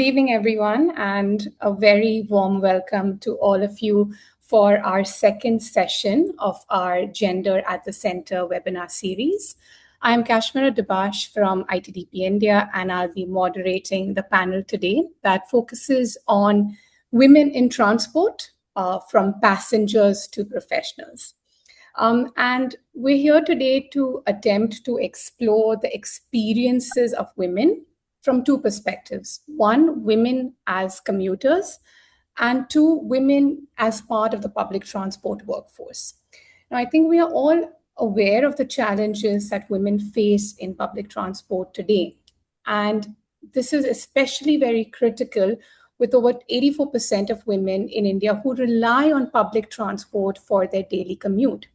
evening, everyone, and a very warm welcome to all of you for our second session of our Gender at the Center webinar series. I'm Kashmira Debash from ITDP India, and I'll be moderating the panel today that focuses on women in transport, from passengers to professionals. And we're here today to attempt to explore the experiences of women from two perspectives. One, women as commuters, and two, women as part of the public transport workforce. Now, I think we are all aware of the challenges that women face in public transport today. And this is especially very critical with over 84% of women in India who rely on public transport for their daily commute.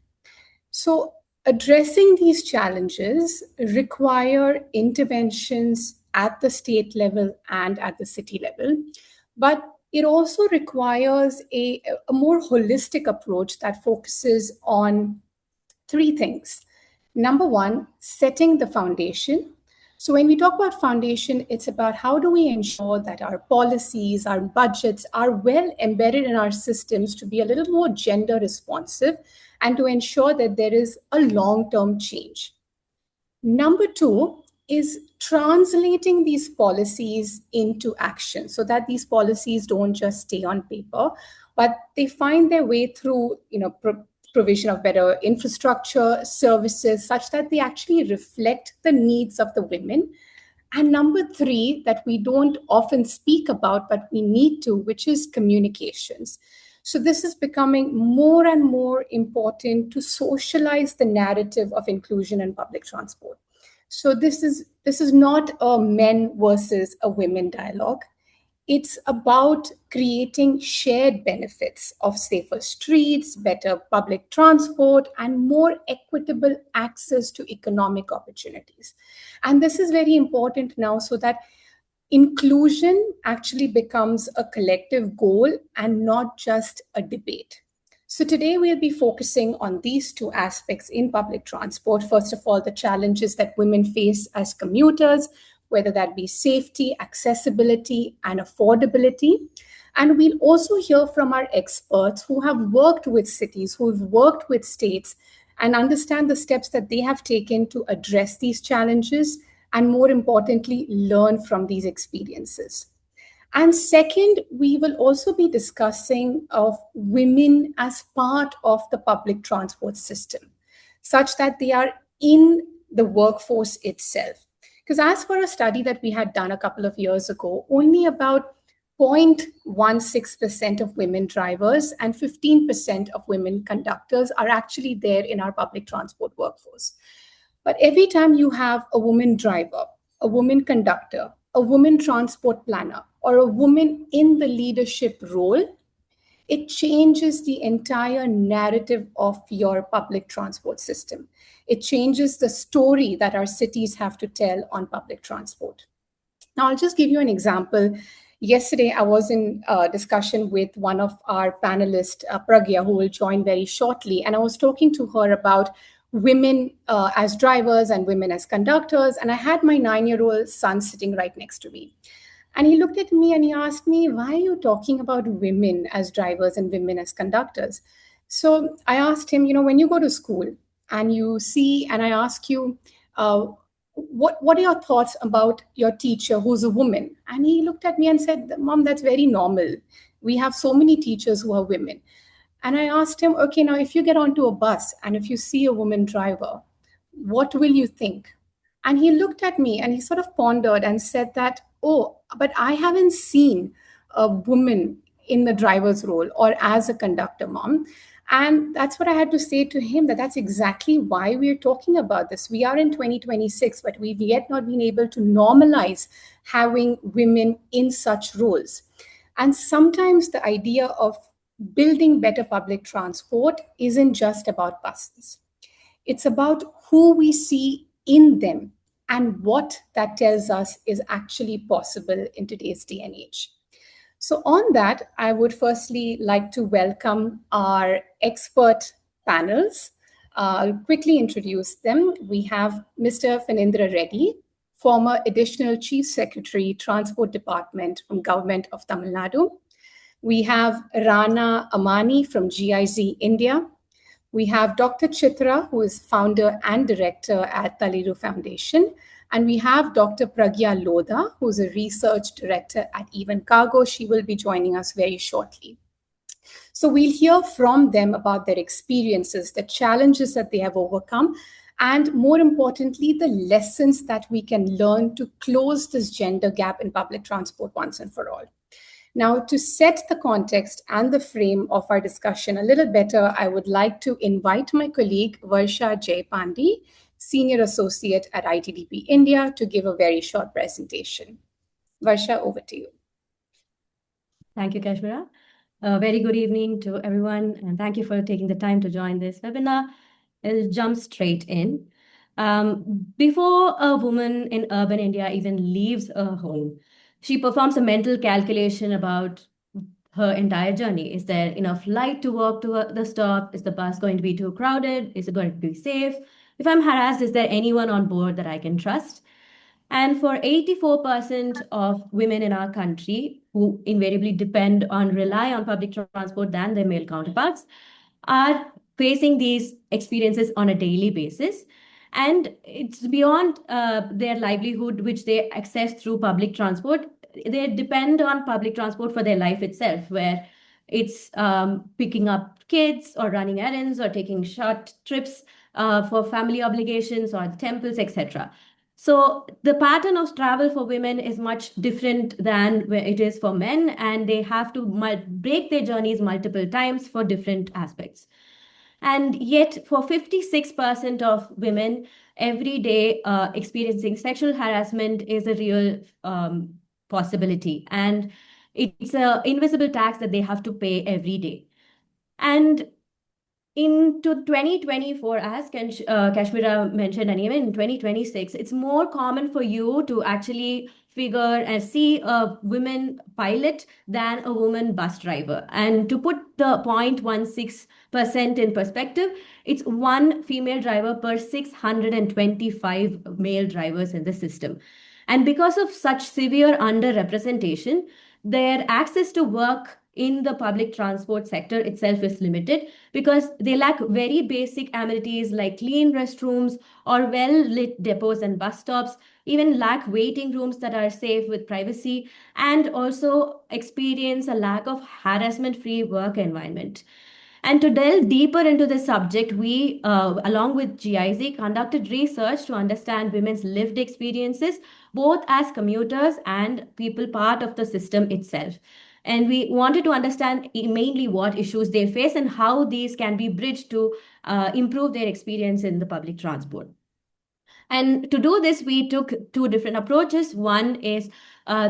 So addressing these challenges require interventions at the state level and at the city level, but it also requires a more holistic approach that focuses on three things. Number one, setting the foundation. So when we talk about foundation, it's about how do we ensure that our policies, our budgets are well embedded in our systems to be a little more gender responsive and to ensure that there is a long-term change. Number two is translating these policies into action so that these policies don't just stay on paper, but they find their way through, provision of better infrastructure, services, such that they actually reflect the needs of the women. And number three, that we don't often speak about, but we need to, which is communications. So this is becoming more and more important to socialize the narrative of inclusion in public transport. So this is not a men versus a women dialogue. It's about creating shared benefits of safer streets, better public transport, and more equitable access to economic opportunities. And this is very important now so that inclusion actually becomes a collective goal and not just a debate. So today we'll be focusing on these two aspects in public transport. First of all, the challenges that women face as commuters, whether that be safety, accessibility, and affordability. And we'll also hear from our experts who have worked with cities, who've worked with states, and understand the steps that they have taken to address these challenges, and more importantly, learn from these experiences. And second, we will also be discussing of women as part of the public transport system, such that they are in the workforce itself. Because as for a study that we had done a couple of years ago, only about 0.16% of women drivers and 15% of women conductors are actually there in our public transport workforce. But every time you have a woman driver, a woman conductor, a woman transport planner, or a woman in the leadership role, it changes the entire narrative of your public transport system. It changes the story that our cities have to tell on public transport. Now, I'll just give you an example. Yesterday, I was in a discussion with one of our panelists, Pragya, who will join very shortly, and I was talking to her about women as drivers and women as conductors, and I had my 9-year-old son sitting right next to me. And he looked at me and he asked me, why are you talking about women as drivers and women as conductors? So I asked him, when you go to school and you see, and I ask you, what are your thoughts about your teacher who's a woman? And he looked at me and said, Mom, that's very normal. We have so many teachers who are women. And I asked him, okay, now if you get onto a bus and if you see a woman driver, what will you think? And he looked at me and he sort of pondered and said that, oh, but I haven't seen a woman in the driver's role or as a conductor, Mom. And that's what I had to say to him, that's exactly why we're talking about this. We are in 2026, but we've yet not been able to normalize having women in such roles. And sometimes the idea of building better public transport isn't just about buses. It's about who we see in them and what that tells us is actually possible in today's day and age. So on that, I would firstly like to welcome our expert panels. I'll quickly introduce them. We have Mr. Phanindra Reddy former Additional Chief Secretary, Transport Department from Government of Tamil Nadu. We have Rana Amani from GIZ India. We have Dr. Chitra, who is founder and director at Taliru Foundation. And we have Dr. Pragya Lodha, who's a research director at Even Cargo. She will be joining us very shortly. So we'll hear from them about their experiences, the challenges that they have overcome, and more importantly, the lessons that we can learn to close this gender gap in public transport once and for all. Now, to set the context and the frame of our discussion a little better, I would like to invite my colleague Varsha Jayapandi, Senior Associate at ITDP India, to give a very short presentation. Varsha, over to you. Thank you, Kashmira. Very good evening to everyone, and thank you for taking the time to join this webinar. I'll jump straight in. Before a woman in urban India even leaves her home, she performs a mental calculation about her entire journey. Is there enough light to walk to the stop? Is the bus going to be too crowded? Is it going to be safe? If I'm harassed, is there anyone on board that I can trust? And for 84% of women in our country who invariably rely on public transport than their male counterparts, are facing these experiences on a daily basis. And it's beyond their livelihood, which they access through public transport. They depend on public transport for their life itself, where it's picking up kids or running errands or taking short trips for family obligations or temples, etc. So the pattern of travel for women is much different than where it is for men, and they have to break their journeys multiple times for different aspects. And yet, for 56% of women, every day experiencing sexual harassment is a real possibility. And it's an invisible tax that they have to pay every day. And into 2024, as Kashmira mentioned, and even in 2026, it's more common for you to actually figure and see a women pilot than a woman bus driver. And to put the 0.16% in perspective, it's one female driver per 625 male drivers in the system. And because of such severe underrepresentation, their access to work in the public transport sector itself is limited because they lack very basic amenities like clean restrooms or well-lit depots and bus stops, even lack waiting rooms that are safe with privacy, and also experience a lack of harassment-free work environment. And to delve deeper into this subject, we, along with GIZ, conducted research to understand women's lived experiences, both as commuters and people part of the system itself. And we wanted to understand mainly what issues they face and how these can be bridged to improve their experience in the public transport. And to do this, we took two different approaches. One is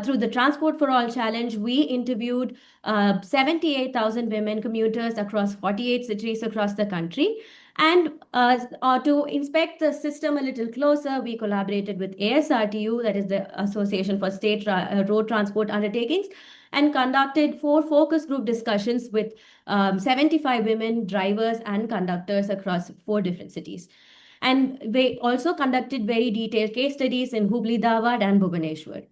through the Transport for All Challenge, we interviewed 78,000 women commuters across 48 cities across the country. And to inspect the system a little closer, we collaborated with ASRTU, that is the Association for State Road Transport Undertakings, and conducted 4 focus group discussions with 75 women drivers and conductors across 4 different cities. And they also conducted very detailed case studies in Hubli, Dharwad, and Bhubaneswar.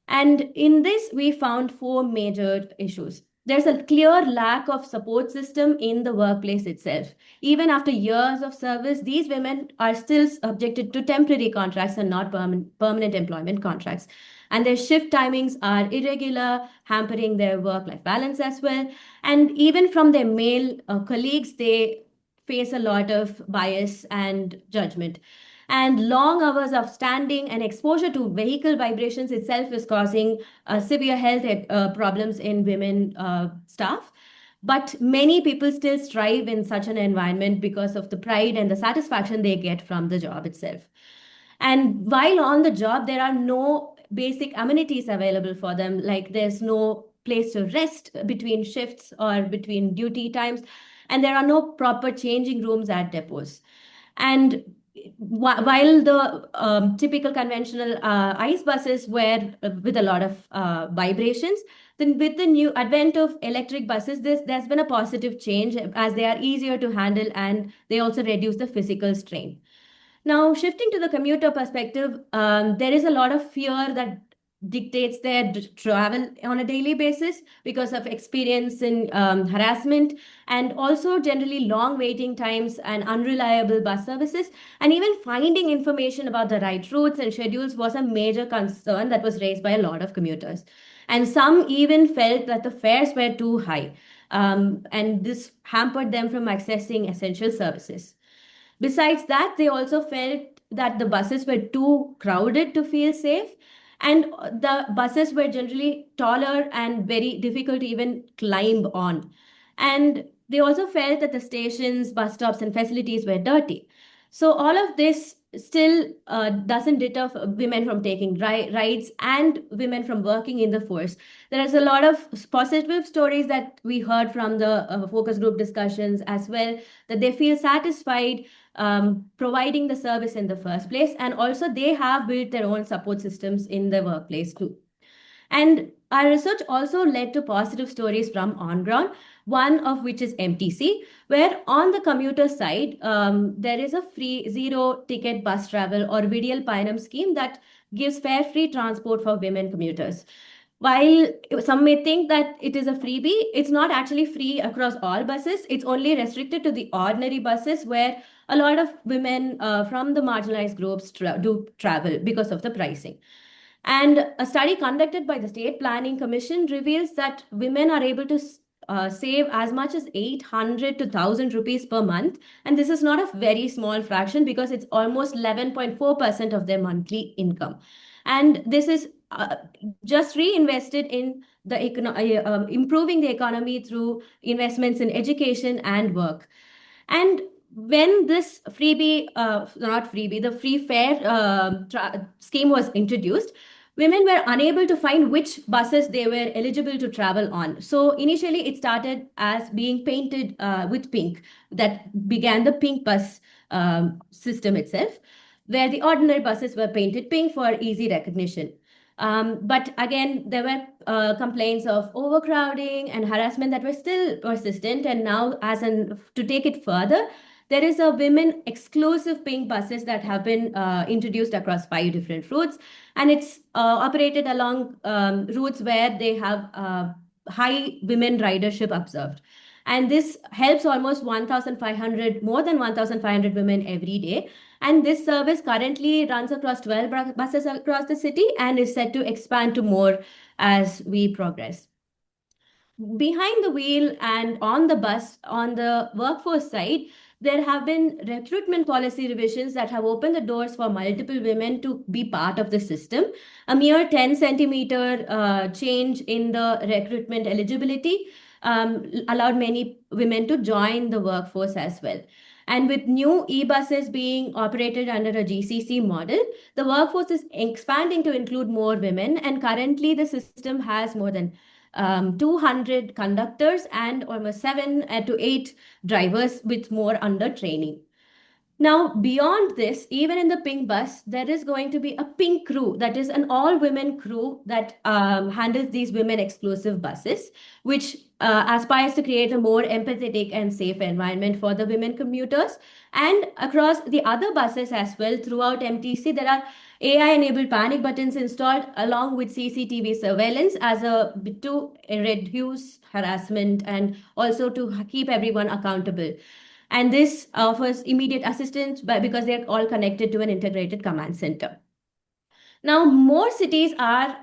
And in this, we found 4 major issues. There's a clear lack of support system in the workplace itself. Even after years of service, these women are still subjected to temporary contracts and not permanent employment contracts. And their shift timings are irregular, hampering their work-life balance as well. And even from their male colleagues, they face a lot of bias and judgment. And long hours of standing and exposure to vehicle vibrations itself is causing severe health problems in women staff. But many people still strive in such an environment because of the pride and the satisfaction they get from the job itself. And while on the job, there are no basic amenities available for them, like there's no place to rest between shifts or between duty times, and there are no proper changing rooms at depots. And while the typical conventional ICE buses were with a lot of vibrations, then with the new advent of electric buses, there's been a positive change as they are easier to handle and they also reduce the physical strain. Now, shifting to the commuter perspective, there is a lot of fear that dictates their travel on a daily basis because of experience in harassment, and also generally long waiting times and unreliable bus services. And even finding information about the right routes and schedules was a major concern that was raised by a lot of commuters. And some even felt that the fares were too high, and this hampered them from accessing essential services. Besides that, they also felt that the buses were too crowded to feel safe, and the buses were generally taller and very difficult to even climb on. And they also felt that the stations, bus stops, and facilities were dirty. So, all of this still doesn't deter women from taking rides and women from working in the force. There is a lot of positive stories that we heard from the focus group discussions as well, that they feel satisfied providing the service in the first place. And also, they have built their own support systems in the workplace too. And our research also led to positive stories from on ground, one of which is MTC, where on the commuter side, there is a free zero ticket bus travel or Vidial Payanam scheme that gives fare free transport for women commuters. While some may think that it is a freebie, it's not actually free across all buses. It's only restricted to the ordinary buses where a lot of women from the marginalized groups do travel because of the pricing. And a study conducted by the State Planning Commission reveals that women are able to save as much as 800 to 1000 rupees per month. And this is not a very small fraction because it's almost 11.4% of their monthly income. And this is just reinvested in the improving the economy through investments in education and work. And when this not freebie, the free fare scheme was introduced, women were unable to find which buses they were eligible to travel on. So initially, it started as being painted with pink, that began the pink bus system itself, where the ordinary buses were painted pink for easy recognition. But again, there were complaints of overcrowding and harassment that were still persistent. And now, to take it further, there is a women exclusive pink buses that have been introduced across 5 different routes, and it's operated along routes where they have high women ridership observed. And this helps almost 1,500, more than 1,500 women every day. And this service currently runs across 12 buses across the city and is set to expand to more as we progress. Behind the wheel and on the bus, on the workforce side, there have been recruitment policy revisions that have opened the doors for multiple women to be part of the system. A mere 10 centimeter change in the recruitment eligibility allowed many women to join the workforce as well. And with new e-buses being operated under a GCC model, the workforce is expanding to include more women. And currently, the system has more than 200 conductors and almost 7 to 8 drivers, with more under training. Now, beyond this, even in the pink bus, there is going to be a pink crew, that is an all women crew that handles these women exclusive buses, which aspires to create a more empathetic and safe environment for the women commuters. And across the other buses as well, throughout MTC, there are AI enabled panic buttons installed along with CCTV surveillance as a to reduce harassment and also to keep everyone accountable. And this offers immediate assistance because they're all connected to an integrated command center. Now, more cities are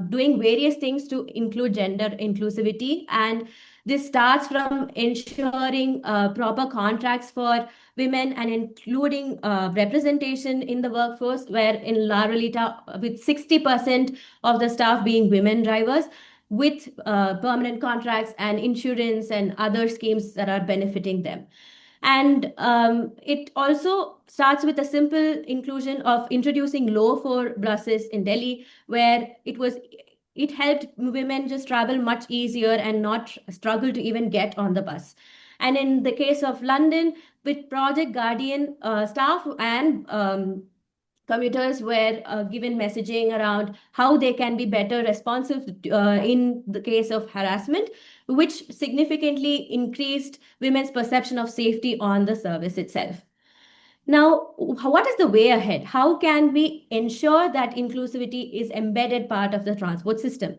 doing various things to include gender inclusivity, and this starts from ensuring proper contracts for women and including representation in the workforce, where in La Rolita, with 60% of the staff being women drivers, with permanent contracts and insurance and other schemes that are benefiting them. And it also starts with a simple inclusion of introducing low for buses in Delhi, where it helped women just travel much easier and not struggle to even get on the bus. And in the case of London, with Project Guardian, staff and commuters were given messaging around how they can be better responsive in the case of harassment, which significantly increased women's perception of safety on the service itself. Now, what is the way ahead? How can we ensure that inclusivity is embedded part of the transport system?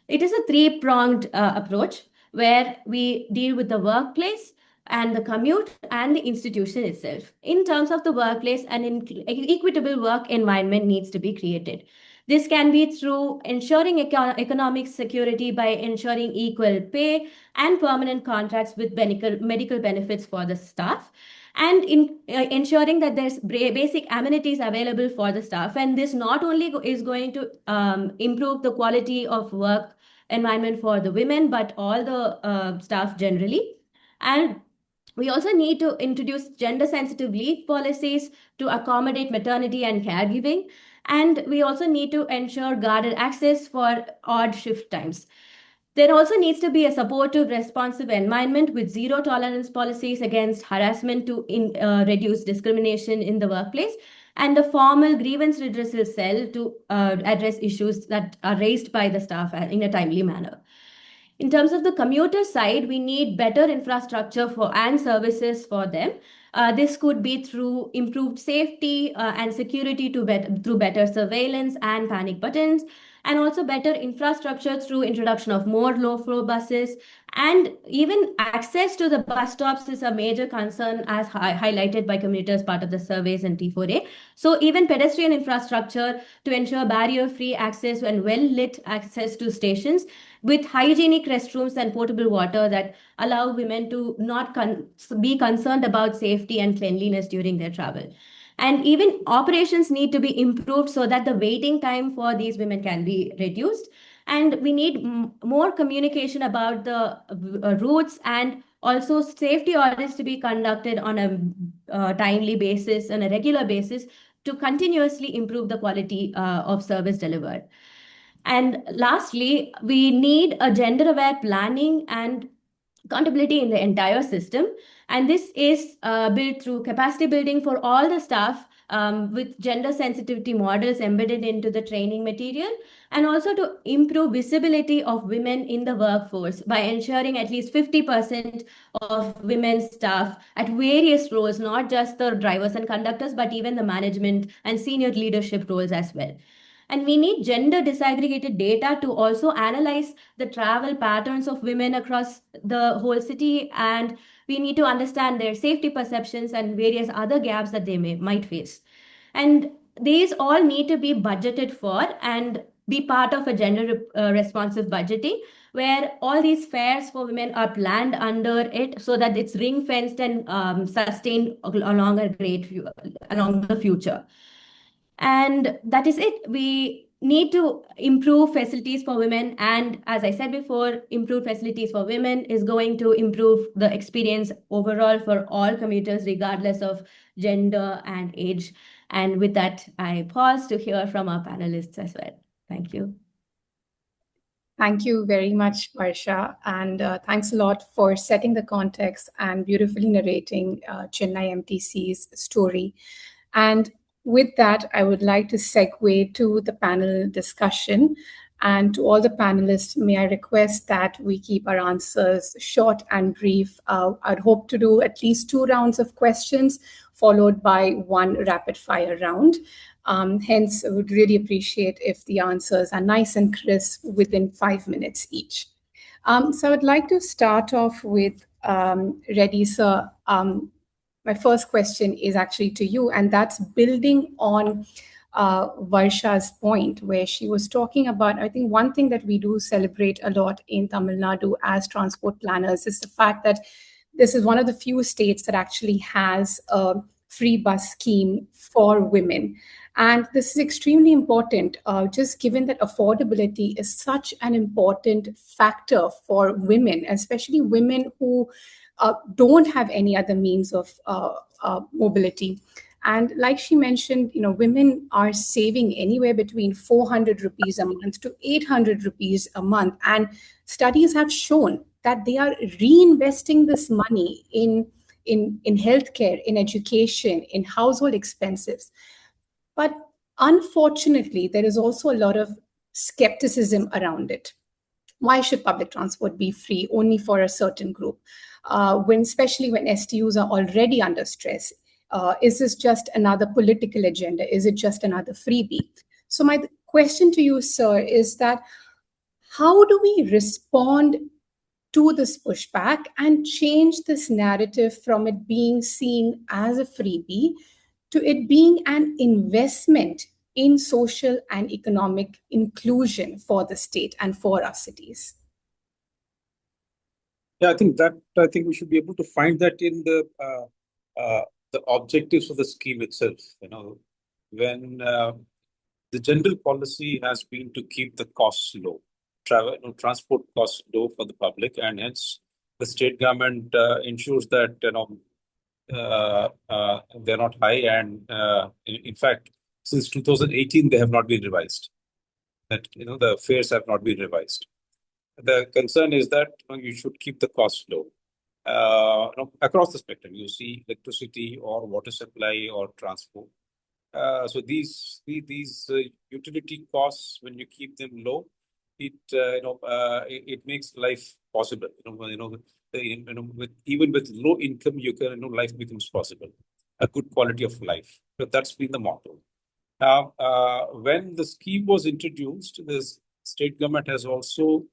It is a three-pronged approach where we deal with the workplace and the commute and the institution itself. In terms of the workplace, an equitable work environment needs to be created. This can be through ensuring economic security by ensuring equal pay and permanent contracts with medical benefits for the staff, and in ensuring that there's basic amenities available for the staff. And this not only is going to improve the quality of work environment for the women, but all the staff generally. And we also need to introduce gender sensitive leave policies to accommodate maternity and caregiving. And we also need to ensure guarded access for odd shift times. There also needs to be a supportive, responsive environment with zero tolerance policies against harassment to reduce discrimination in the workplace, and a formal grievance redressal cell to address issues that are raised by the staff in a timely manner. In terms of the commuter side, we need better infrastructure for and services for them. This could be through improved safety and security through better surveillance and panic buttons, and also better infrastructure through introduction of more low-flow buses. And even access to the bus stops is a major concern, as highlighted by commuters part of the surveys in T4A. So even pedestrian infrastructure to ensure barrier-free access and well-lit access to stations with hygienic restrooms and potable water that allow women to not be concerned about safety and cleanliness during their travel. And even operations need to be improved so that the waiting time for these women can be reduced. And we need more communication about the routes, and also safety audits to be conducted on a timely basis, on a regular basis, to continuously improve the quality of service delivered. And lastly, we need a gender aware planning and accountability in the entire system. And this is built through capacity building for all the staff, with gender sensitivity models embedded into the training material, and also to improve visibility of women in the workforce by ensuring at least 50% of women staff at various roles, not just the drivers and conductors, but even the management and senior leadership roles as well. And we need gender disaggregated data to also analyze the travel patterns of women across the whole city. And we need to understand their safety perceptions and various other gaps that they might face. And these all need to be budgeted for and be part of a gender responsive budgeting, where all these fares for women are planned under it so that it's ring fenced and sustained along along the future. And that is it. We need to improve facilities for women. And as I said before, improved facilities for women is going to improve the experience overall for all commuters, regardless of gender and age. And with that, I pause to hear from our panelists as well. Thank you. Thank you very much, Varsha, and thanks a lot for setting the context and beautifully narrating Chennai MTC's story. And with that, I would like to segue to the panel discussion. And to all the panelists, may I request that we keep our answers short and brief. I'd hope to do at least 2 rounds of questions, followed by 1 rapid fire round. Hence, I would really appreciate if the answers are nice and crisp within 5 minutes each. So I'd like to start off with Reddy, sir. My first question is actually to you, and that's building on Varsha's point, where she was talking about, I think one thing that we do celebrate a lot in Tamil Nadu as transport planners is the fact that this is one of the few states that actually has a free bus scheme for women. And this is extremely important, just given that affordability is such an important factor for women, especially women who don't have any other means of mobility. And like she mentioned, women are saving anywhere between 400 rupees a month to 800 rupees a month. And studies have shown that they are reinvesting this money in healthcare, in education, in household expenses. But unfortunately, there is also a lot of skepticism around it. Why should public transport be free only for a certain group? Especially when STUs are already under stress. Is this just another political agenda? Is it just another freebie? So my question to you, sir, is that how do we respond to this pushback and change this narrative from it being seen as a freebie to it being an investment in social and economic inclusion for the state and for our cities? Yeah, I think we should be able to find that in the objectives of the scheme itself. When the general policy has been to keep the costs low, transport costs low for the public, and hence the state government ensures that they're not high, and in fact, since 2018 they have not been revised. That the fares have not been revised. The concern is that you should keep the cost low. Across the spectrum, you see electricity or water supply or transport. So these utility costs, when you keep them low, it makes life possible. Even with low income, you can life becomes possible, a good quality of life. So that's been the motto. Now, when the scheme was introduced, the state government has also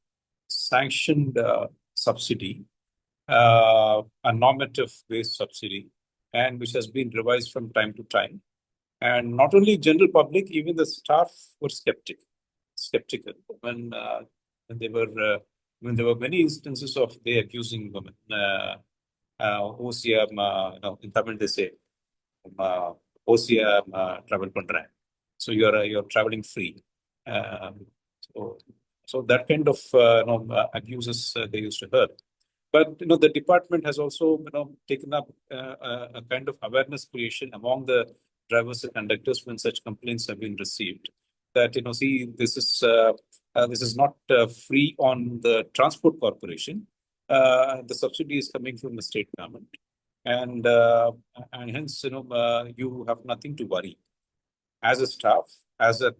sanctioned subsidy, a normative-based subsidy, and which has been revised from time to time. And not only general public, even the staff were skeptical when there were many instances of they accusing women. In Tamil they say, travel pandra. So you're traveling free. So, so that kind of abuses they used to hear. But the department has also taken up a kind of awareness creation among the drivers and conductors when such complaints have been received. That see, this is not free on the transport corporation. The subsidy is coming from the state government, and hence you have nothing to worry as a staff, as a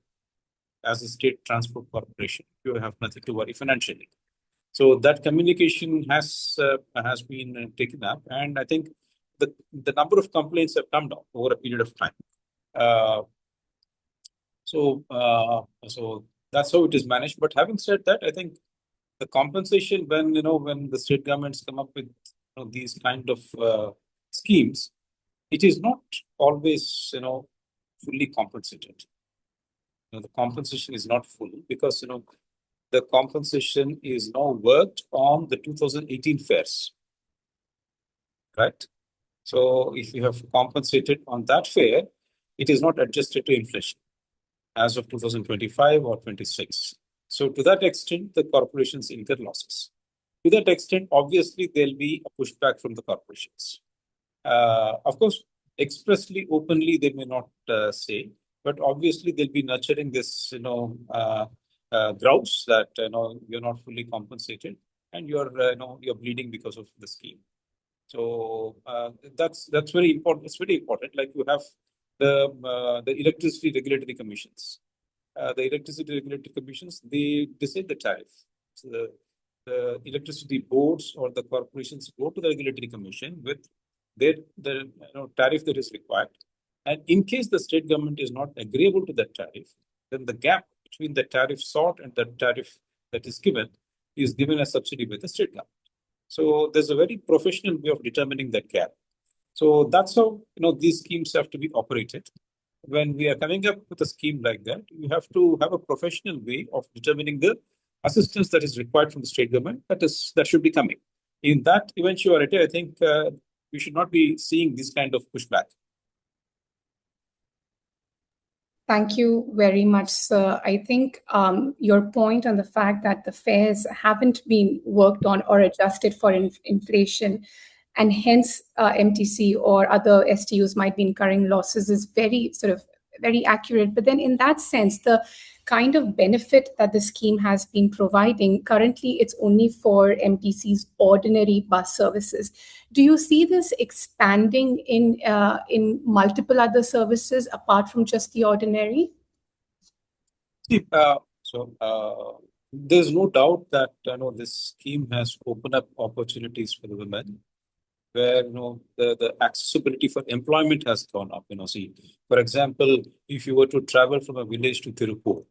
state transport corporation. You have nothing to worry financially. So that communication has been taken up, and I think the number of complaints have come down over a period of time. So that's how it is managed. But having said that, I think the compensation when the state governments come up with these kind of schemes, it is not always fully compensated. The compensation is not full because the compensation is now worked on the 2018 fares, right? So if you have compensated on that fare, it is not adjusted to inflation as of 2025 or 26. So to that extent, the corporations incur losses. To that extent, obviously, there'll be a pushback from the corporations. Of course, expressly, openly, they may not say, but obviously they'll be nurturing this, grouch that you're not fully compensated and you're bleeding because of the scheme. So that's very important. It's very important. Like you have the electricity regulatory commissions. The electricity regulatory commissions, they decide the tariff. So the electricity boards or the corporations go to the regulatory commission with the tariff that is required. And in case the state government is not agreeable to that tariff, then the gap between the tariff sought and the tariff that is given a subsidy by the state government. So there's a very professional way of determining that gap. So that's how these schemes have to be operated. When we are coming up with a scheme like that, you have to have a professional way of determining the assistance that is required from the state government that should be coming. In that eventuality, I think we should not be seeing this kind of pushback. Thank you very much, sir. I think your point on the fact that the fares haven't been worked on or adjusted for inflation, and hence MTC or other STUs might be incurring losses is very accurate. But then in that sense, the kind of benefit that the scheme has been providing, currently it's only for MTC's ordinary bus services. Do you see this expanding in multiple other services apart from just the ordinary? See, there's no doubt that this scheme has opened up opportunities for the women. where the accessibility for employment has gone up. See, for example, if you were to travel from a village to Tirupur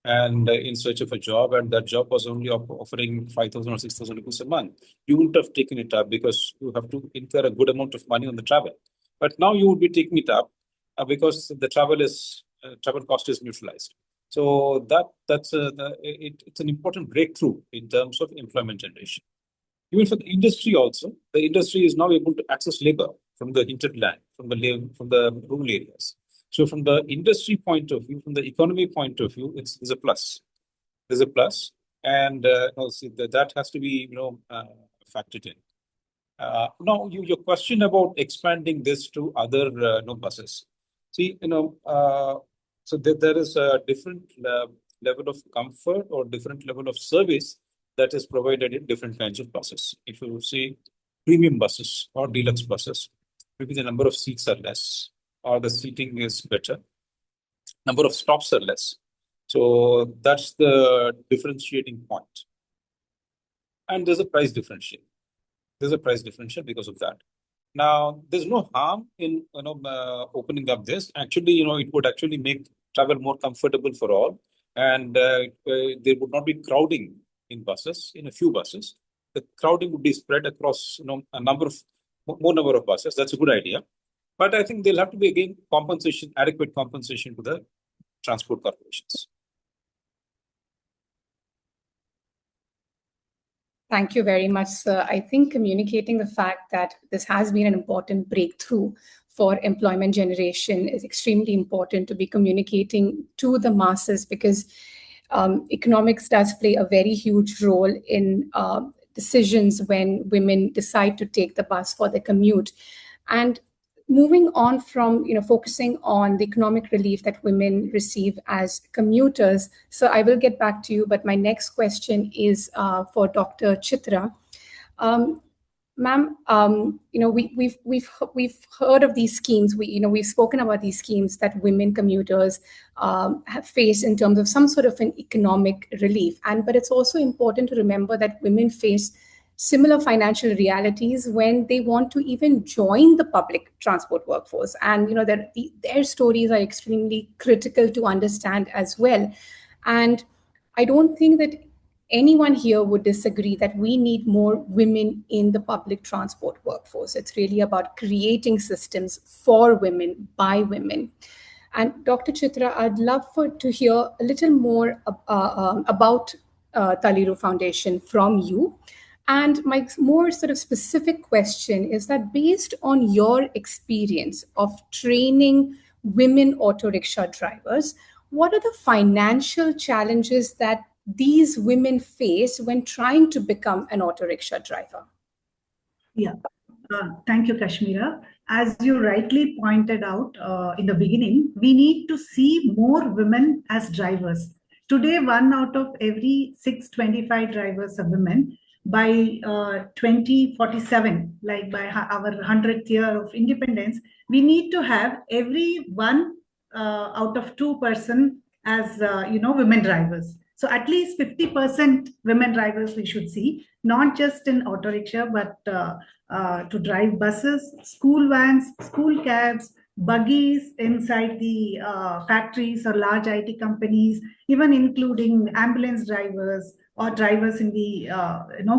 and in search of a job, and that job was only offering 5,000 or 6,000 rupees a month, you wouldn't have taken it up because you have to incur a good amount of money on the travel. But now you would be taking it up because the travel cost is neutralized. So it's an important breakthrough in terms of employment generation. Even for the industry also, the industry is now able to access labor from the hinterland, from the rural areas. So from the industry point of view, from the economy point of view, it's a plus. There's a plus, and see that has to be factored in. Now, your question about expanding this to other buses. See, so there is a different level of comfort or different level of service that is provided in different kinds of buses. If you see premium buses or deluxe buses, maybe the number of seats are less or the seating is better. Number of stops are less. So that's the differentiating point. And there's a price differential. There's a price differential because of that. Now, there's no harm in opening up this. Actually, it would actually make travel more comfortable for all, and there would not be crowding in buses. In a few buses, the crowding would be spread across more number of buses. That's a good idea, but I think there'll have to be again adequate compensation to the transport corporations. Thank you very much, sir. I think communicating the fact that this has been an important breakthrough for employment generation is extremely important to be communicating to the masses, because economics does play a very huge role in decisions when women decide to take the bus for their commute. And moving on from focusing on the economic relief that women receive as commuters, so I will get back to you, but my next question is for Dr. Chitra. Ma'am, we've heard of these schemes. We've spoken about these schemes that women commuters have faced in terms of some sort of an economic relief, but it's also important to remember that women face similar financial realities when they want to even join the public transport workforce, and their stories are extremely critical to understand as well. And I don't think that anyone here would disagree that we need more women in the public transport workforce. It's really about creating systems for women, by women. And Dr. Chitra, I'd love to hear a little more about Taliru Foundation from you. And my more sort of specific question is that, based on your experience of training women auto rickshaw drivers, what are the financial challenges that these women face when trying to become an auto rickshaw driver? Yeah, thank you, Kashmira. As you rightly pointed out in the beginning, we need to see more women as drivers. Today, 1 out of every 625 drivers are women. By 2047, like by our 100th year of independence, we need to have every 1 out of 2 person as women drivers. So at least 50% women drivers we should see, not just in auto rickshaw, but to drive buses, school vans, school cabs, buggies inside the factories or large IT companies, even including ambulance drivers or drivers in the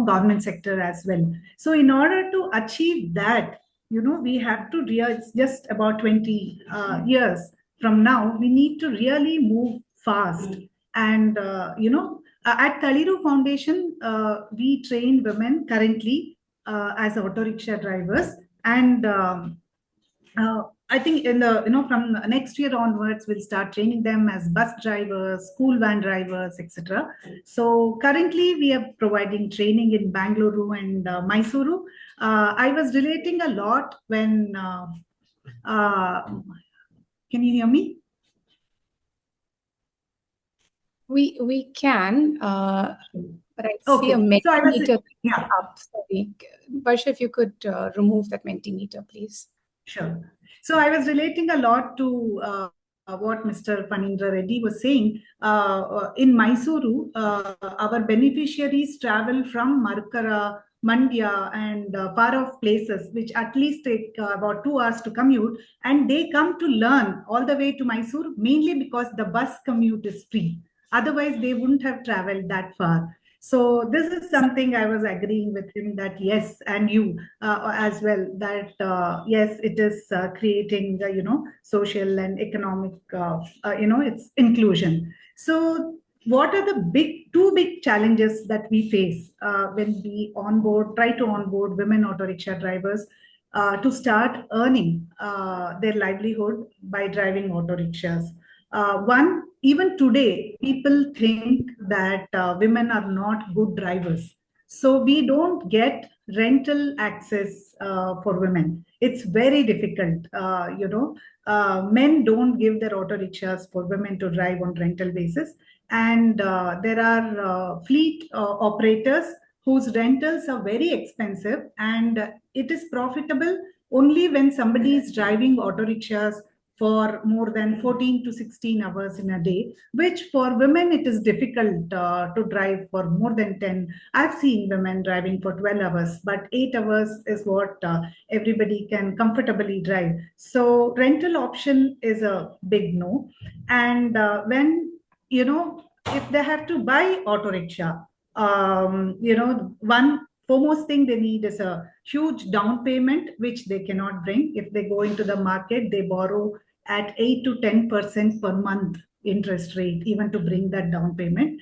government sector as well. So in order to achieve that, we have to it's just about 20 years from now, we need to really move fast. And at Taliru Foundation, we train women currently as auto rickshaw drivers, and I think in the from next year onwards, we'll start training them as bus drivers, school van drivers, etc. So currently, we are providing training in Bangalore and Mysuru. I was relating a lot when. Can you hear me? We can, but I see a Mentimeter up. Sorry, Varsha, if you could remove that Mentimeter, please. Sure. So I was relating a lot to what Mr. Phanindra Reddy was saying. In Mysuru, our beneficiaries travel from Markara, Mandya and far-off places, which at least take about 2 hours to commute, and they come to learn all the way to Mysore, mainly because the bus commute is free. Otherwise, they wouldn't have traveled that far. So this is something I was agreeing with him that yes, and you as well, that yes, it is creating social and economic it's inclusion. So what are the two big challenges that we face when we try to onboard women auto rickshaw drivers to start earning their livelihood by driving auto rickshaws? One, even today, people think that women are not good drivers. So we don't get rental access for women. It's very difficult. Men don't give their auto rickshaws for women to drive on rental basis. And there are fleet operators whose rentals are very expensive, and it is profitable only when somebody is driving auto rickshaws for more than 14 to 16 hours in a day, which for women it is difficult to drive for more than 10. I've seen women driving for 12 hours, but 8 hours is what everybody can comfortably drive. So rental option is a big no. And if they have to buy auto rickshaw, one foremost thing they need is a huge down payment, which they cannot bring. If they go into the market, they borrow at 8 to 10% per month interest rate, even to bring that down payment.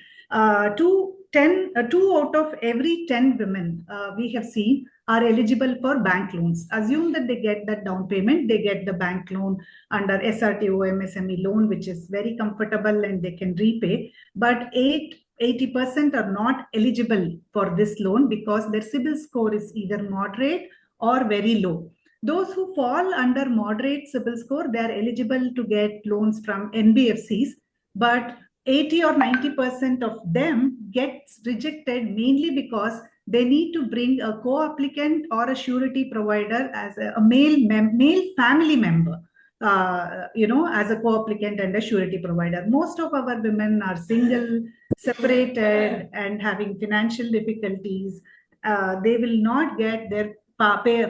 Two out of every 10 women we have seen are eligible for bank loans. Assume that they get that down payment, they get the bank loan under SRTO MSME loan, which is very comfortable and they can repay. But 80% are not eligible for this loan because their CIBIL score is either moderate or very low. Those who fall under moderate CIBIL score, they are eligible to get loans from NBFCs, but 80 or 90% of them gets rejected mainly because they need to bring a co-applicant or a surety provider as a male family member. As a co-applicant and a surety provider. Most of our women are single, separated, and having financial difficulties. They will not get their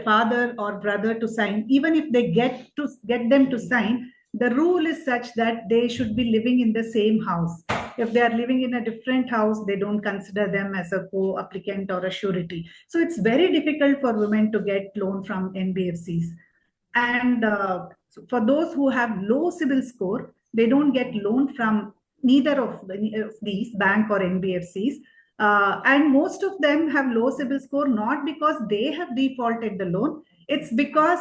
father or brother to sign. Even if they get them to sign, the rule is such that they should be living in the same house. If they are living in a different house, they don't consider them as a co-applicant or a surety. So it's very difficult for women to get loan from NBFCs. And for those who have low CIBIL score, they don't get loan from neither of these bank or NBFCs. And most of them have low CIBIL score not because they have defaulted the loan. It's because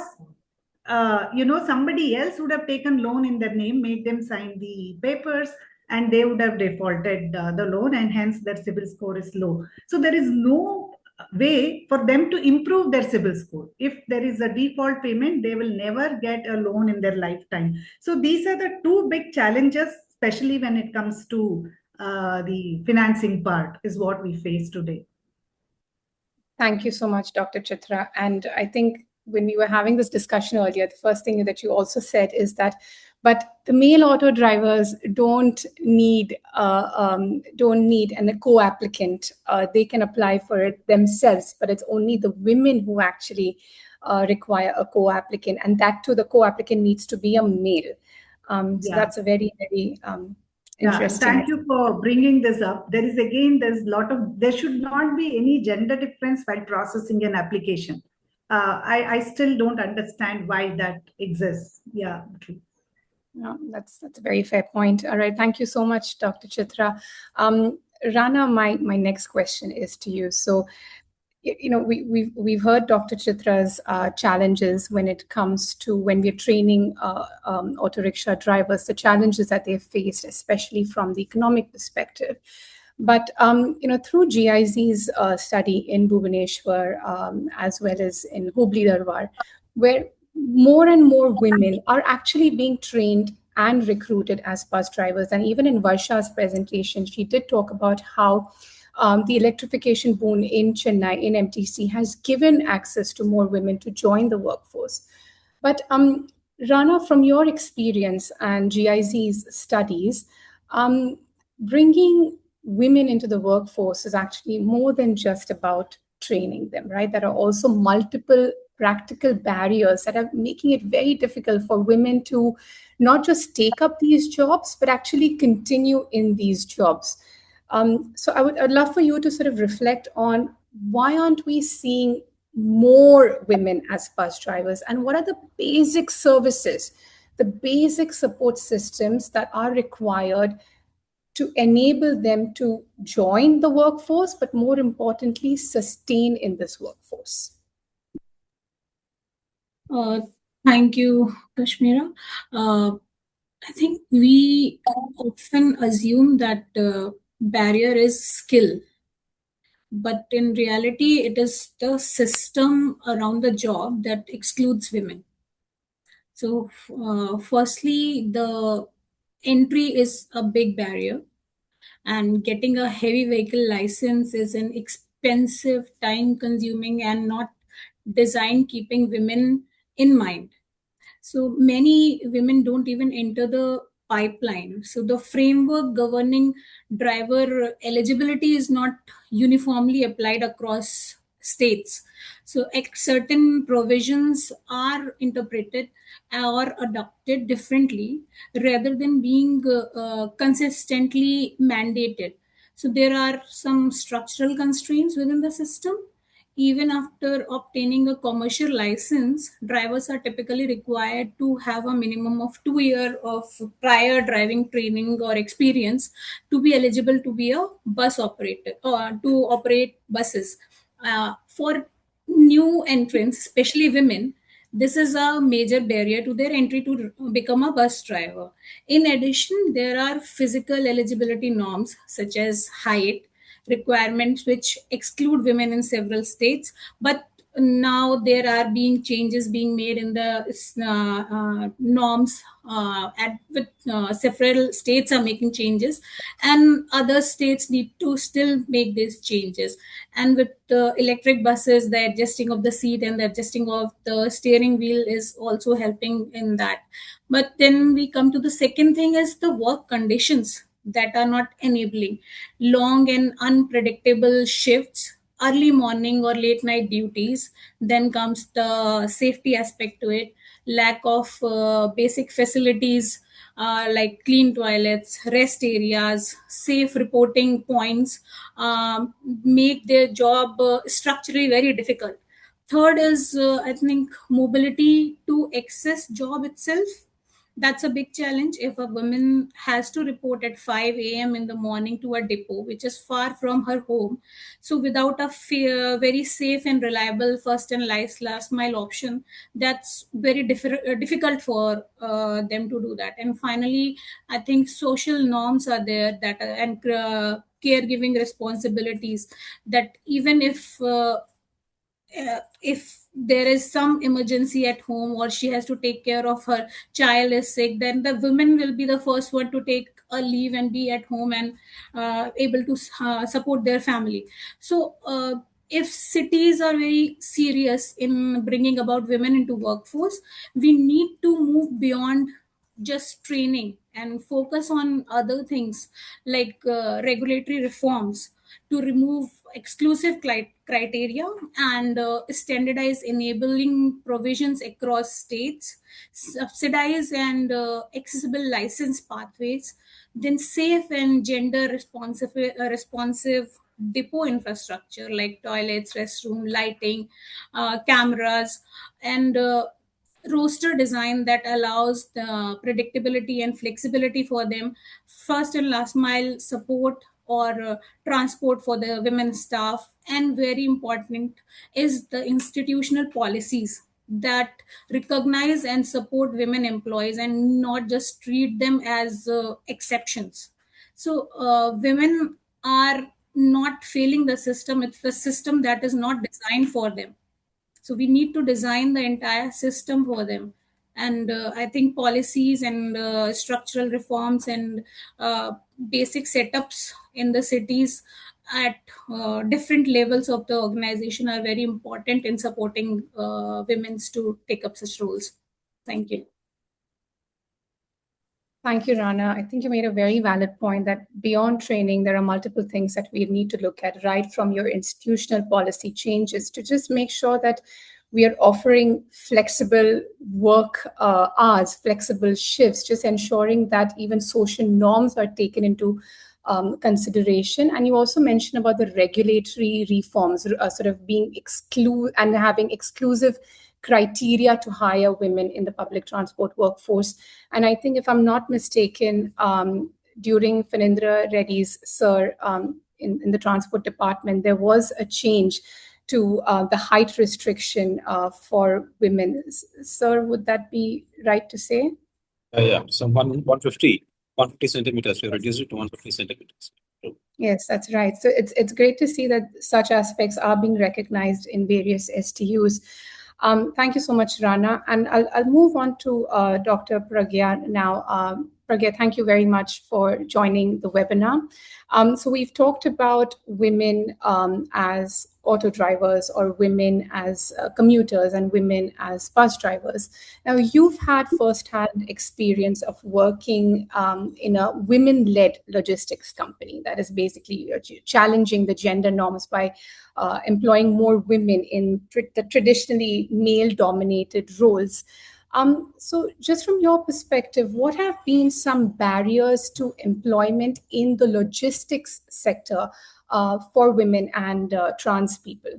somebody else would have taken loan in their name, made them sign the papers, and they would have defaulted the loan, and hence their CIBIL score is low. So there is no way for them to improve their CIBIL score. If there is a default payment, they will never get a loan in their lifetime. So these are the two big challenges, especially when it comes to the financing part, is what we face today. Thank you so much, Dr. Chitra. And I think when we were having this discussion earlier, the first thing that you also said is that, but the male auto drivers don't need a co-applicant. They can apply for it themselves, but it's only the women who actually require a co-applicant, and that too, the co-applicant needs to be a male. So that's a very, very interesting. Thank you for bringing this up. There should not be any gender difference while processing an application. I still don't understand why that exists. Yeah. No, that's a very fair point. All right, thank you so much, Dr. Chitra. Rana, my next question is to you. So, we've heard Dr. Chitra's challenges when it comes to when we're training auto rickshaw drivers, the challenges that they've faced, especially from the economic perspective. But through GIZ's study in Bhubaneswar, as well as in Hubli Dharwad, where more and more women are actually being trained and recruited as bus drivers. And even in Varsha's presentation, she did talk about how the electrification boom in Chennai, in MTC, has given access to more women to join the workforce. But Rana, from your experience and GIZ's studies, bringing women into the workforce is actually more than just about training them, right? There are also multiple practical barriers that are making it very difficult for women to not just take up these jobs, but actually continue in these jobs. So I'd love for you to sort of reflect on why aren't we seeing more women as bus drivers, and what are the basic services, the basic support systems that are required to enable them to join the workforce, but more importantly, sustain in this workforce? Thank you, Kashmira. I think we often assume that barrier is skill, but in reality, it is the system around the job that excludes women. So, firstly, the entry is a big barrier, and getting a heavy vehicle license is an expensive, time consuming, and not designed keeping women in mind. So many women don't even enter the pipeline. So the framework governing driver eligibility is not uniformly applied across states. So certain provisions are interpreted or adopted differently rather than being consistently mandated. So there are some structural constraints within the system. Even after obtaining a commercial license, drivers are typically required to have a minimum of 2 years of prior driving training or experience to be eligible to be a bus operator or to operate buses. For new entrants, especially women, this is a major barrier to their entry to become a bus driver. In addition, there are physical eligibility norms such as height requirements which exclude women in several states, but now there are being changes being made in the norms with several states are making changes, and other states need to still make these changes. And with the electric buses, the adjusting of the seat and the adjusting of the steering wheel is also helping in that. But then we come to the second thing is the work conditions that are not enabling long and unpredictable shifts, early morning or late night duties. Then comes the safety aspect to it, lack of basic facilities like clean toilets, rest areas, safe reporting points, make their job structurally very difficult. Third is, I think, mobility to access job itself. That's a big challenge if a woman has to report at 5 a.m. in the morning to a depot, which is far from her home. So, without a very safe and reliable first and last mile option, that's very difficult for them to do that. And finally, I think social norms are there that and caregiving responsibilities that even if there is some emergency at home or she has to take care of her child is sick, then the women will be the first one to take a leave and be at home and able to support their family. So if cities are very serious in bringing about women into workforce, we need to move beyond just training and focus on other things like regulatory reforms to remove exclusive criteria and standardize enabling provisions across states, subsidize and accessible license pathways, then safe and gender responsive depot infrastructure like toilets, restroom, lighting, cameras, and roster design that allows the predictability and flexibility for them, first and last mile support or transport for the women staff. And very important is the institutional policies that recognize and support women employees and not just treat them as exceptions. So women are not failing the system, it's the system that is not designed for them. So we need to design the entire system for them. And I think policies and structural reforms and basic setups in the cities at different levels of the organization are very important in supporting women to take up such roles. Thank you. Thank you, Rana. I think you made a very valid point that beyond training, there are multiple things that we need to look at, right from your institutional policy changes to just make sure that we are offering flexible work hours, flexible shifts, just ensuring that even social norms are taken into consideration. And you also mentioned about the regulatory reforms, sort of being and having exclusive criteria to hire women in the public transport workforce. And I think, if I'm not mistaken, during Phanindra Reddy's sir in the transport department, there was a change to the height restriction for women. Sir, would that be right to say? Yeah. So 150 centimeters. We reduced it to 150 centimeters. Yes, that's right. So it's great to see that such aspects are being recognized in various STUs. Thank you so much, Rana. And I'll move on to Dr. Pragya now. Pragya, thank you very much for joining the webinar. So we've talked about women as auto drivers, or women as commuters, and women as bus drivers. Now, you've had firsthand experience of working in a women-led logistics company that is basically challenging the gender norms by employing more women in the traditionally male-dominated roles. So just from your perspective, what have been some barriers to employment in the logistics sector for women and trans people?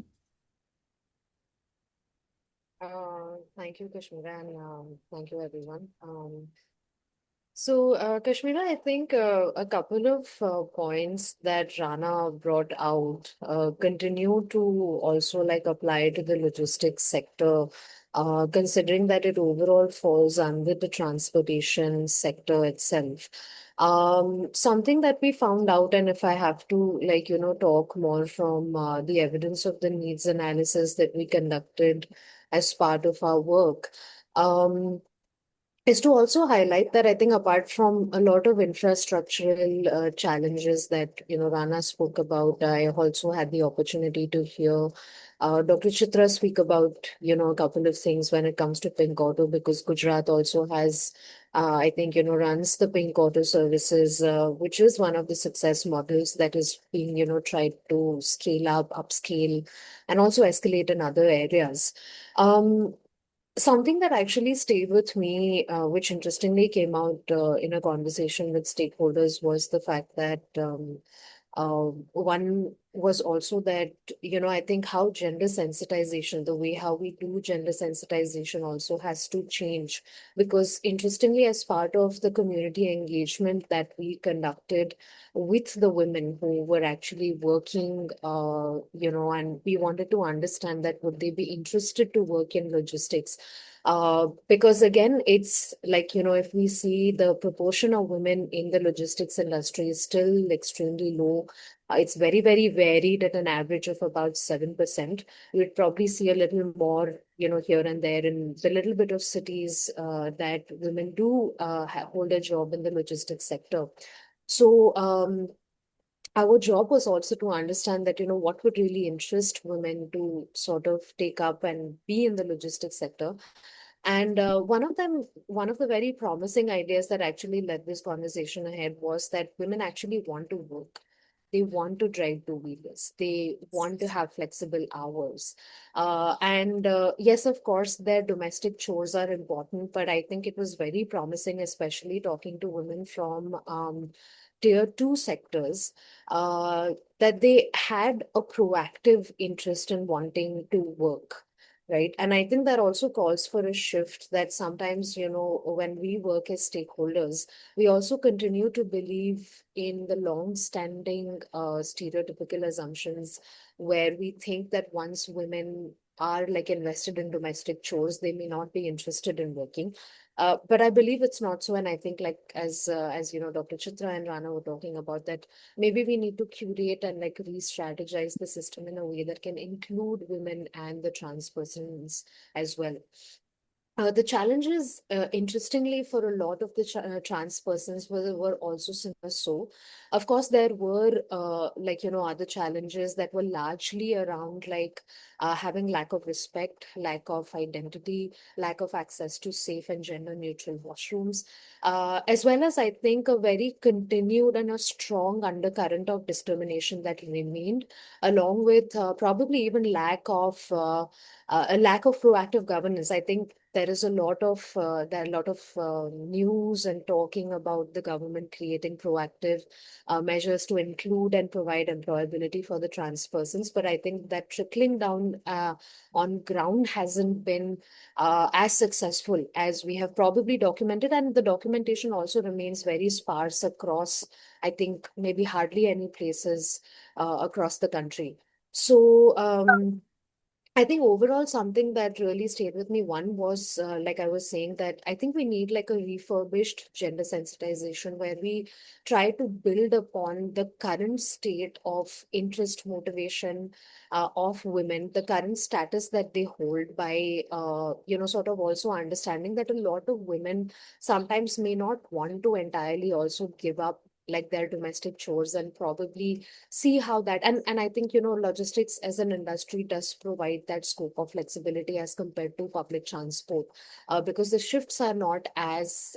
Thank you, Kashmira, and thank you, everyone. Kashmira, I think a couple of points that Rana brought out continue to also like apply to the logistics sector, considering that it overall falls under the transportation sector itself. Something that we found out, and if I have to talk more from the evidence of the needs analysis that we conducted as part of our work, is to also highlight that I think apart from a lot of infrastructural challenges that Rana spoke about, I also had the opportunity to hear Dr. Chitra speak about a couple of things when it comes to Pink Auto, because Gujarat also has I think runs the Pink Auto services, which is one of the success models that is being tried to scale up, upscale, and also escalate in other areas. Something that actually stayed with me, which interestingly came out in a conversation with stakeholders, was the fact that one was also that, I think how gender sensitization, the way how we do gender sensitization also has to change. Because interestingly, as part of the community engagement that we conducted with the women who were actually working, and we wanted to understand that would they be interested to work in logistics. Because again, it's like, if we see the proportion of women in the logistics industry is still extremely low. It's very, very varied at an average of about 7%. You'd probably see a little more, here and there in the little bit of cities that women do hold a job in the logistics sector. So, our job was also to understand that, what would really interest women to sort of take up and be in the logistics sector. And one of the very promising ideas that actually led this conversation ahead was that women actually want to work. They want to drive two-wheelers. They want to have flexible hours. And yes, of course, their domestic chores are important, but I think it was very promising, especially talking to women from tier 2 sectors, that they had a proactive interest in wanting to work. Right. And I think that also calls for a shift that sometimes, when we work as stakeholders, we also continue to believe in the long-standing stereotypical assumptions where we think that once women are like invested in domestic chores, they may not be interested in working. But I believe it's not so. And I think as Dr. Chitra and Rana were talking about that, maybe we need to curate and re-strategize the system in a way that can include women and the trans persons as well. The challenges, interestingly, for a lot of the trans persons were also similar. So, of course, there were other challenges that were largely around having lack of respect, lack of identity, lack of access to safe and gender neutral washrooms, as well as I think a very continued and a strong undercurrent of discrimination that remained, along with probably even a lack of proactive governance. I think there are a lot of news and talking about the government creating proactive measures to include and provide employability for the trans persons, but I think that trickling down on ground hasn't been as successful as we have probably documented, and the documentation also remains very sparse across, I think, maybe hardly any places across the country. So I think overall, something that really stayed with me, one was, like I was saying, that I think we need like a refurbished gender sensitization where we try to build upon the current state of interest motivation of women, the current status that they hold by, sort of also understanding that a lot of women sometimes may not want to entirely also give up like their domestic chores and probably see how that, and I think, logistics as an industry does provide that scope of flexibility as compared to public transport, because the shifts are not as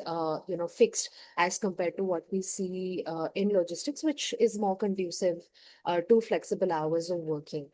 fixed as compared to what we see in logistics, which is more conducive to flexible hours of working.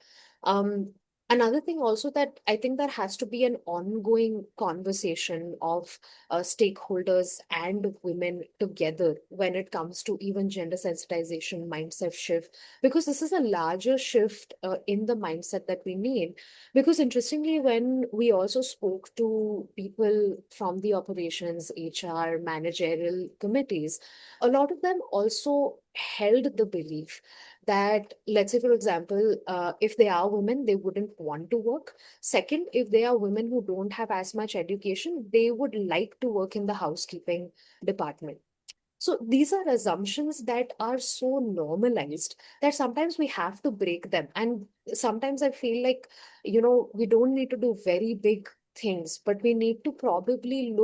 um, Another thing also that I think there has to be an ongoing conversation of stakeholders and women together when it comes to even gender sensitization mindset shift, because this is a larger shift in the mindset that we need. Because interestingly, when we also spoke to people from the operations, HR, managerial committees, a lot of them also held the belief that, let's say, for example, if they are women, they wouldn't want to work. Second, if they are women who don't have as much education, they would like to work in the housekeeping department. So these are assumptions that are so normalized that sometimes we have to break them. And sometimes I feel like, we don't need to do very big things, but we need to probably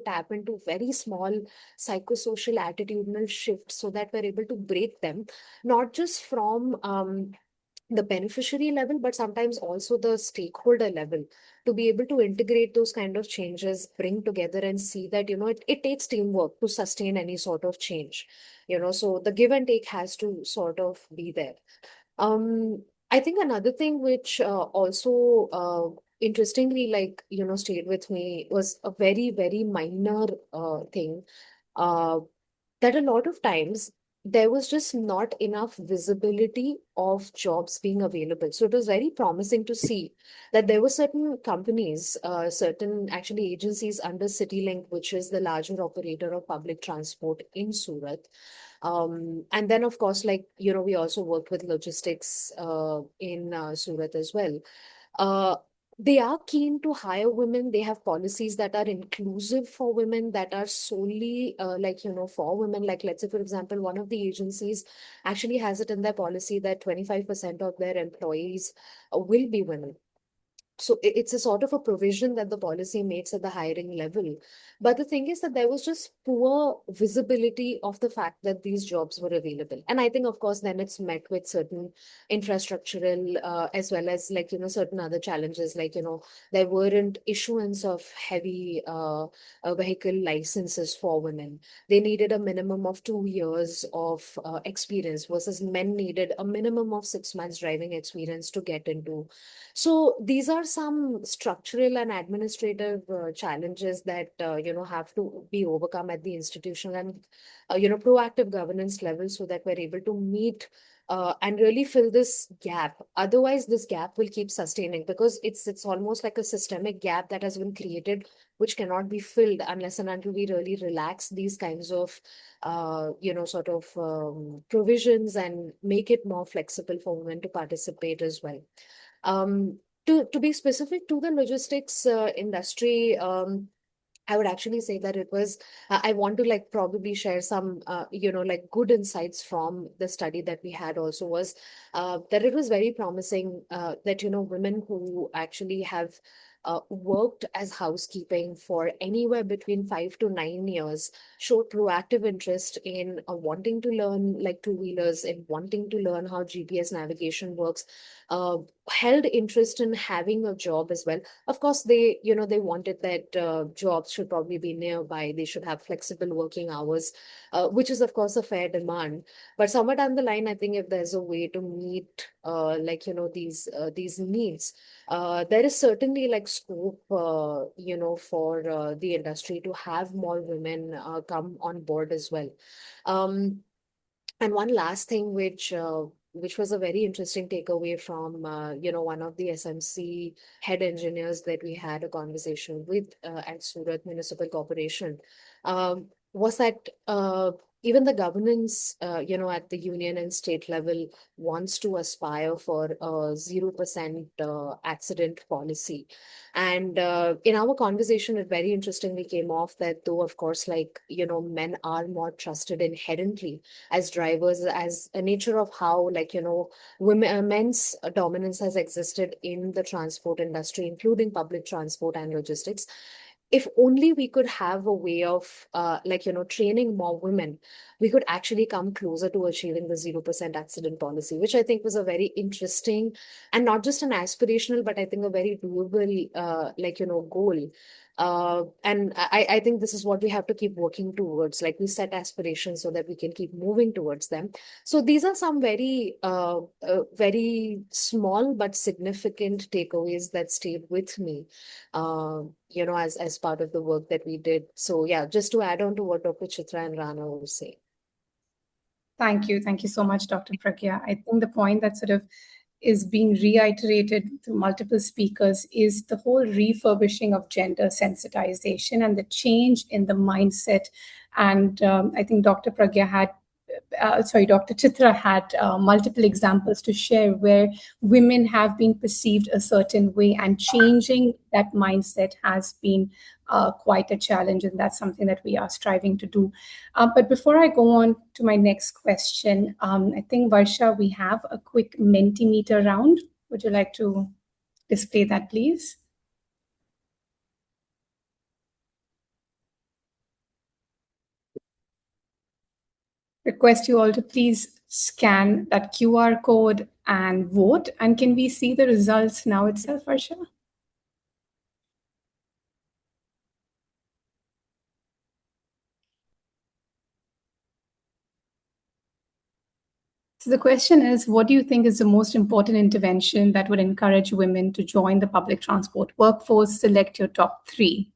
tap into very small psychosocial attitudinal shifts so that we're able to break them, not just from the beneficiary level, but sometimes also the stakeholder level, to be able to integrate those kind of changes, bring together and see that, it takes teamwork to sustain any sort of change, so the give and take has to sort of be there. I think another thing which also interestingly, stayed with me was a very, very minor thing. Uh, that a lot of times there was just not enough visibility of jobs being available. So it was very promising to see that there were certain companies, certain actually agencies under CityLink, which is the larger operator of public transport in Surat. And then, of course, we also worked with logistics in Surat as well. Uh, they are keen to hire women. They have policies that are inclusive for women, that are solely for women. Like, let's say, for example, one of the agencies actually has it in their policy that 25% of their employees will be women. So it's a sort of a provision that the policy makes at the hiring level. But the thing is that there was just poor visibility of the fact that these jobs were available. And I think, of course, then it's met with certain infrastructural as well as certain other challenges. There weren't issuance of heavy vehicle licenses for women. They needed a minimum of 2 years of experience, versus men needed a minimum of 6 months driving experience to get into. So these are some structural and administrative challenges that have to be overcome at the institutional and proactive governance level, so that we're able to meet and really fill this gap. Otherwise, this gap will keep sustaining, because it's almost like a systemic gap that has been created, which cannot be filled unless and until we really relax these kinds of provisions and make it more flexible for women to participate as well. Um, to be specific to the logistics industry, I would actually say that it was, I want to probably share some, good insights from the study that we had also, was that it was very promising that, women who actually have worked as housekeeping for anywhere between 5 to 9 years, showed proactive interest in wanting to learn like two-wheelers, in wanting to learn how GPS navigation works, held interest in having a job as well. Of course, they wanted that jobs should probably be nearby. They should have flexible working hours, which is of course a fair demand. But somewhere down the line, I think if there's a way to meet these needs, there is certainly like scope for the industry to have more women come on board as well. And one last thing which was a very interesting takeaway from one of the SMC head engineers that we had a conversation with at Surat Municipal Corporation, was that even the governance at the union and state level wants to aspire for a 0% accident policy. And in our conversation, it very interestingly came off that though, of course, men are more trusted inherently as drivers, as a nature of how men's dominance has existed in the transport industry, including public transport and logistics. If only we could have a way of training more women, we could actually come closer to achieving the 0% accident policy, which I think was a very interesting and not just an aspirational, but I think a very doable goal. And I think this is what we have to keep working towards. Like, we set aspirations so that we can keep moving towards them. So these are some very small but significant takeaways that stayed with me, as part of the work that we did. So yeah, just to add on to what Dr. Chitra and Rana were saying. Thank you. Thank you so much, Dr. Pragya. I think the point that sort of is being reiterated through multiple speakers is the whole refurbishing of gender sensitization and the change in the mindset. And I think Dr. Chitra had multiple examples to share where women have been perceived a certain way, and changing that mindset has been quite a challenge, and that's something that we are striving to do. But before I go on to my next question, I think, Varsha, we have a quick Mentimeter round. Would you like to display that, please? Request you all to please scan that QR code and vote. And can we see the results now itself, Varsha? So the question is, what do you think is the most important intervention that would encourage women to join the public transport workforce? Select your top 3.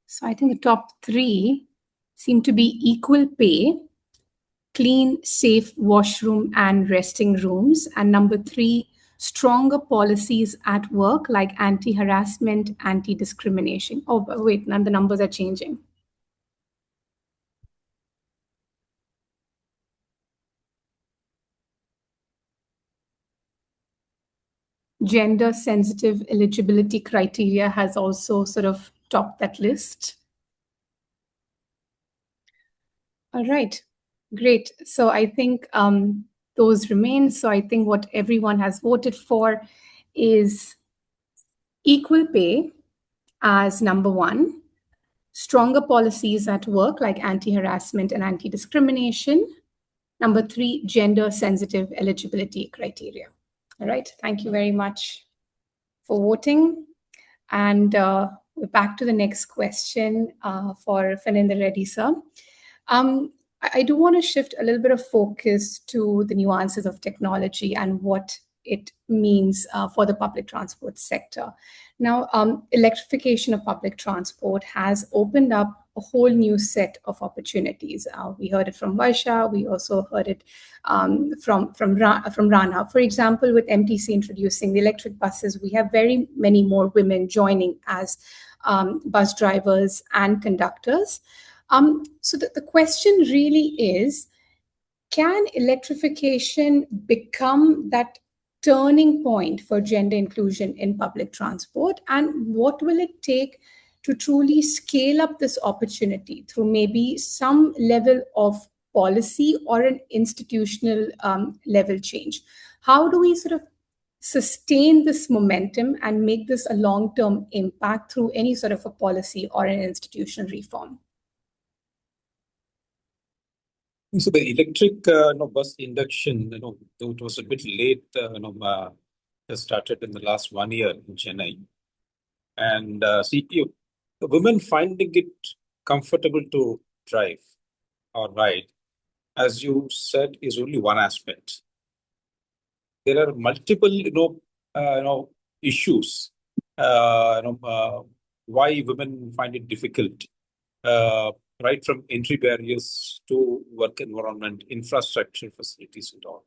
So I think the top 3 seem to be equal pay, clean, safe washroom and resting rooms, and number 3, stronger policies at work like anti-harassment, anti-discrimination. Oh, wait, now the numbers are changing. Gender-sensitive eligibility criteria has also sort of topped that list. All right, great. So I think those remain. So I think what everyone has voted for is equal pay as number 1, stronger policies at work like anti-harassment and anti-discrimination, number 3, gender-sensitive eligibility criteria. All right, thank you very much for voting. And we're back to the next question for Phanindra Reddy, sir. I do want to shift a little bit of focus to the nuances of technology and what it means for the public transport sector. Now, electrification of public transport has opened up a whole new set of opportunities. We heard it from Varsha. We also heard it from Rana. For example, with MTC introducing the electric buses, we have very many more women joining as bus drivers and conductors. So the question really is, can electrification become that turning point for gender inclusion in public transport? And what will it take to truly scale up this opportunity through maybe some level of policy or an institutional level change? How do we sort of sustain this momentum and make this a long-term impact through any sort of a policy or an institutional reform? So the electric bus induction, though it was a bit late, started in the last 1 year in Chennai. And the women finding it comfortable to drive or ride, as you said, is only one aspect. There are multiple, issues, why women find it difficult, right from entry barriers to work environment, infrastructure, facilities, and all.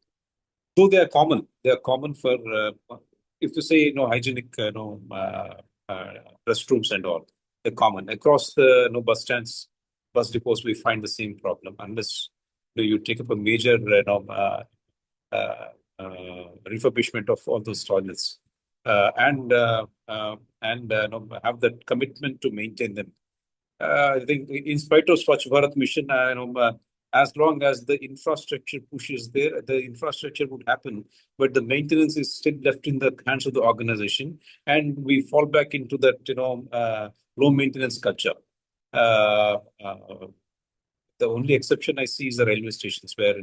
Though they are common for, if you say, hygienic, restrooms and all. They're common across the bus stands, bus depots. We find the same problem unless you take up a major, refurbishment of all those toilets, and have that commitment to maintain them. I think, in spite of Swachh Bharat mission, as long as the infrastructure pushes there, the infrastructure would happen, but the maintenance is still left in the hands of the organization, and we fall back into that low maintenance culture. The only exception I see is the railway stations, where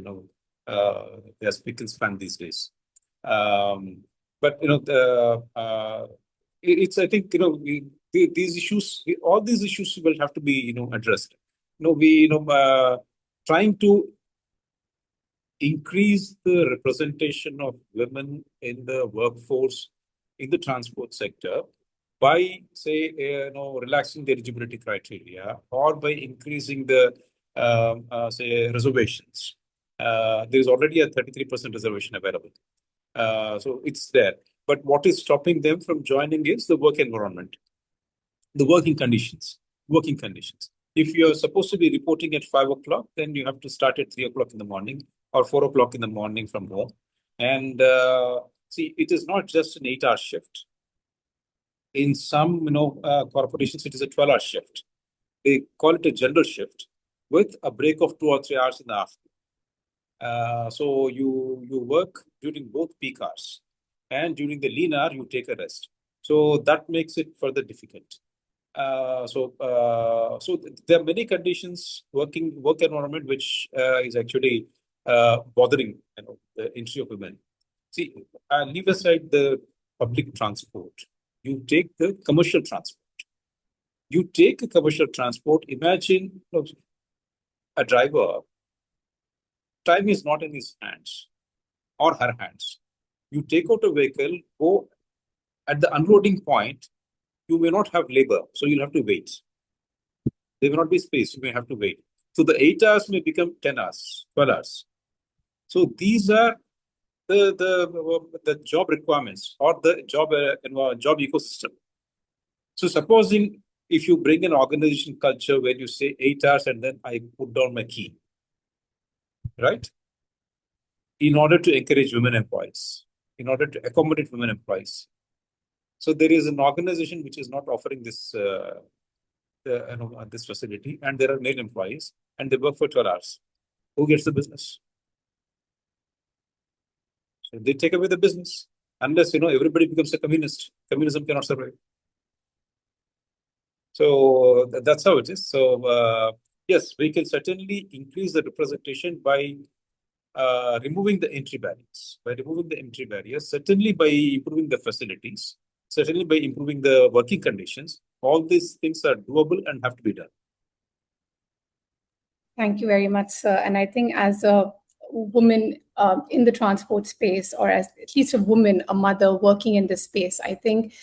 there's spick and span these days. But it's, I think, these issues, all these issues will have to be addressed. Trying to increase the representation of women in the workforce in the transport sector by, say, relaxing the eligibility criteria, or by increasing the say reservations. There is already a 33% reservation available, so it's there. But what is stopping them from joining is the work environment, the working conditions. If you're supposed to be reporting at 5 o'clock, then you have to start at 3 o'clock in the morning or 4 o'clock in the morning from home. And see, it is not just an 8-hour shift. In some, corporations, it is a 12-hour shift. They call it a general shift with a break of 2 or 3 hours in the afternoon. So you work during both peak hours, and during the lean hour, you take a rest. So that makes it further difficult. So there are many conditions, work environment, which is actually bothering the entry of women. See, leave aside the public transport. You take the commercial transport. You take a commercial transport. Imagine a driver. Time is not in his hands or her hands. You take out a vehicle, go at the unloading point. You may not have labor, so you'll have to wait. There will not be space, you may have to wait. So the 8 hours may become 10 hours, 12 hours. So these are the job requirements, or the job ecosystem. So supposing if you bring an organization culture where you say 8 hours and then I put down my key, right? In order to encourage women employees, in order to accommodate women employees. So there is an organization which is not offering this this facility, and there are male employees, and they work for 12 hours. Who gets the business? So they take away the business. Unless everybody becomes a communist, communism cannot survive. So that's how it is. So yes, we can certainly increase the representation by removing the entry barriers. Certainly by improving the facilities, certainly by improving the working conditions. All these things are doable and have to be done. Thank you very much, sir. And I think as a woman in the transport space, or as at least a woman, a mother working in this space, I think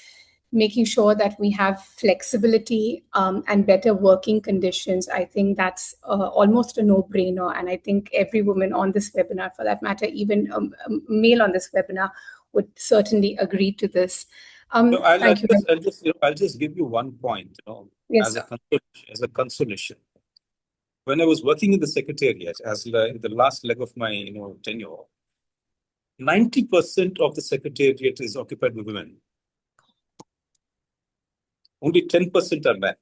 making sure that we have flexibility and better working conditions, I think that's almost a no-brainer. And I think every woman on this webinar, for that matter, even a male on this webinar, would certainly agree to this. I'll just give you one point, yes, as a consolation. When I was working in the secretariat, as the last leg of my tenure, 90% of the secretariat is occupied by women. Only 10% are men.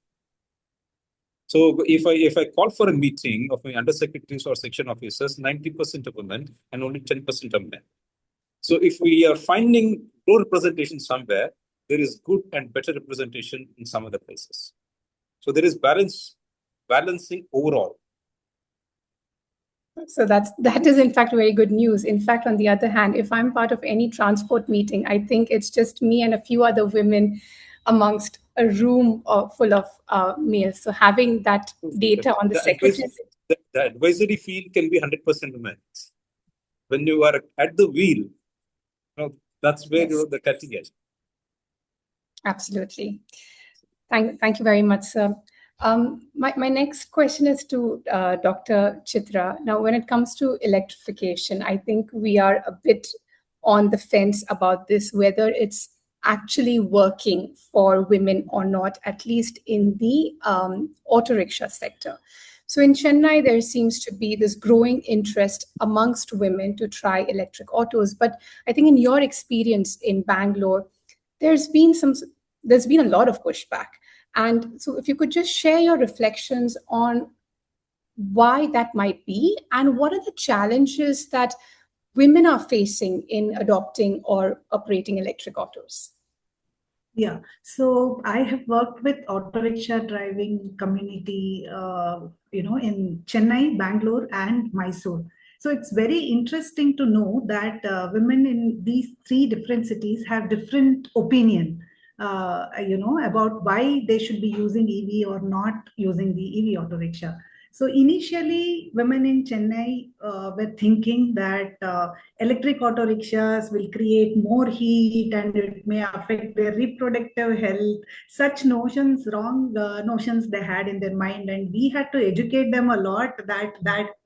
So if I call for a meeting of my undersecretaries or section officers, 90% of women and only 10% of men. So if we are finding low representation somewhere, there is good and better representation in some other places. So there is balancing overall. So that is in fact very good news. In fact, on the other hand, if I'm part of any transport meeting, I think it's just me and a few other women amongst a room full of males. So having that data on the secretary. The advisory field can be 100% women. When you are at the wheel, that's where the cutting edge. Absolutely. Thank you very much, sir. My next question is to Dr. Chitra. Now, when it comes to electrification, I think we are a bit on the fence about this, whether it's actually working for women or not, at least in the auto rickshaw sector. So in Chennai, there seems to be this growing interest amongst women to try electric autos. But I think in your experience in Bangalore, there's been a lot of pushback. And so if you could just share your reflections on why that might be and what are the challenges that women are facing in adopting or operating electric autos. Yeah, so I have worked with auto rickshaw driving community, in Chennai, Bangalore, and Mysore. So it's very interesting to know that women in these three different cities have different opinion, about why they should be using EV or not using the EV auto rickshaw. So initially, women in Chennai were thinking that electric auto rickshaws will create more heat and it may affect their reproductive health. Such notions, wrong notions they had in their mind, and we had to educate them a lot that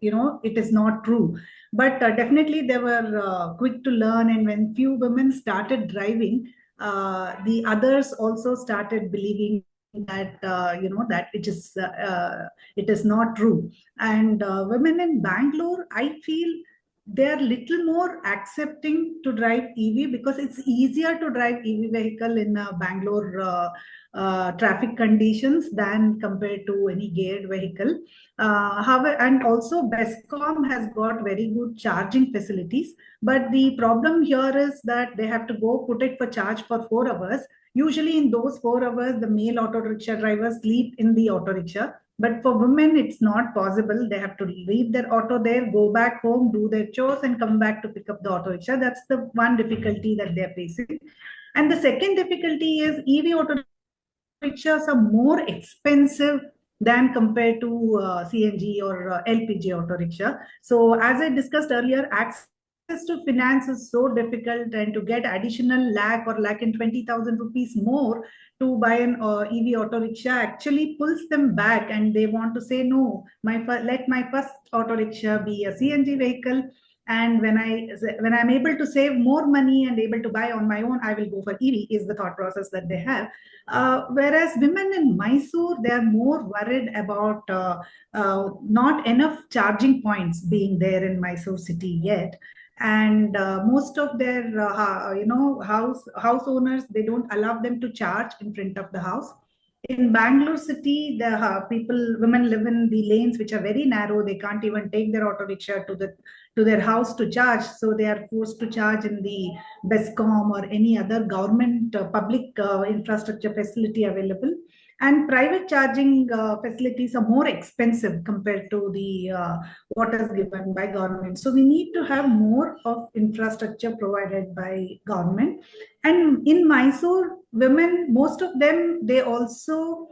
it is not true. But definitely they were quick to learn, and when few women started driving, the others also started believing that that it is not true. And women in Bangalore, I feel they are little more accepting to drive EV because it's easier to drive EV vehicle in Bangalore traffic conditions than compared to any geared vehicle. However, and also Bescom has got very good charging facilities, but the problem here is that they have to go put it for charge for 4 hours. Usually in those 4 hours, the male auto rickshaw drivers sleep in the auto rickshaw. But for women, it's not possible. They have to leave their auto there, go back home, do their chores, and come back to pick up the auto rickshaw. That's the one difficulty that they're facing. And the second difficulty is EV auto rickshaws are more expensive than compared to CNG or LPG auto rickshaw. So as I discussed earlier, access to finance is so difficult, and to get additional lakh or lakh and 20,000 rupees more to buy an EV auto rickshaw actually pulls them back, and they want to say no. Let my first auto rickshaw be a CNG vehicle, and when I'm able to save more money and able to buy on my own, I will go for EV. Is the thought process that they have. Whereas women in Mysore, they are more worried about not enough charging points being there in Mysore city yet. And most of their house owners, they don't allow them to charge in front of the house. In Bangalore city, women live in the lanes which are very narrow. They can't even take their auto rickshaw to their house to charge, so they are forced to charge in the Bescom or any other government public infrastructure facility available. And private charging facilities are more expensive compared to the what is given by government. So we need to have more of infrastructure provided by government. And in Mysore, women, most of them, they also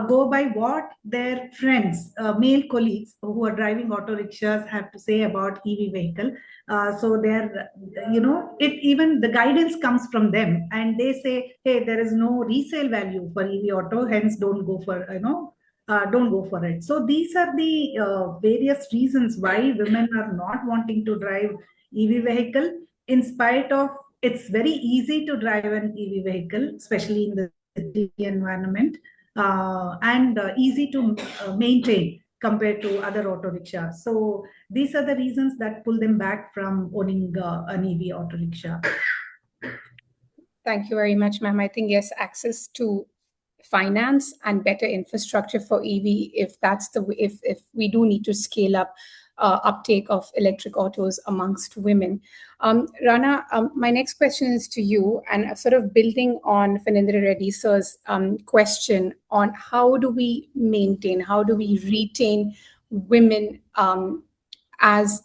go by what their friends, male colleagues who are driving auto rickshaws have to say about EV vehicle. So even the guidance comes from them, and they say, hey, there is no resale value for EV auto, hence don't go for it. So these are the various reasons why women are not wanting to drive EV vehicle, in spite of it's very easy to drive an EV vehicle, especially in the city environment, and easy to maintain compared to other auto rickshaws. So these are the reasons that pull them back from owning an EV auto rickshaw. Thank you very much, ma'am. I think, yes, access to finance and better infrastructure for EV if we do need to scale up uptake of electric autos amongst women. Rana, my next question is to you, and sort of building on Phanindra Reddy sir's question on how do we retain women as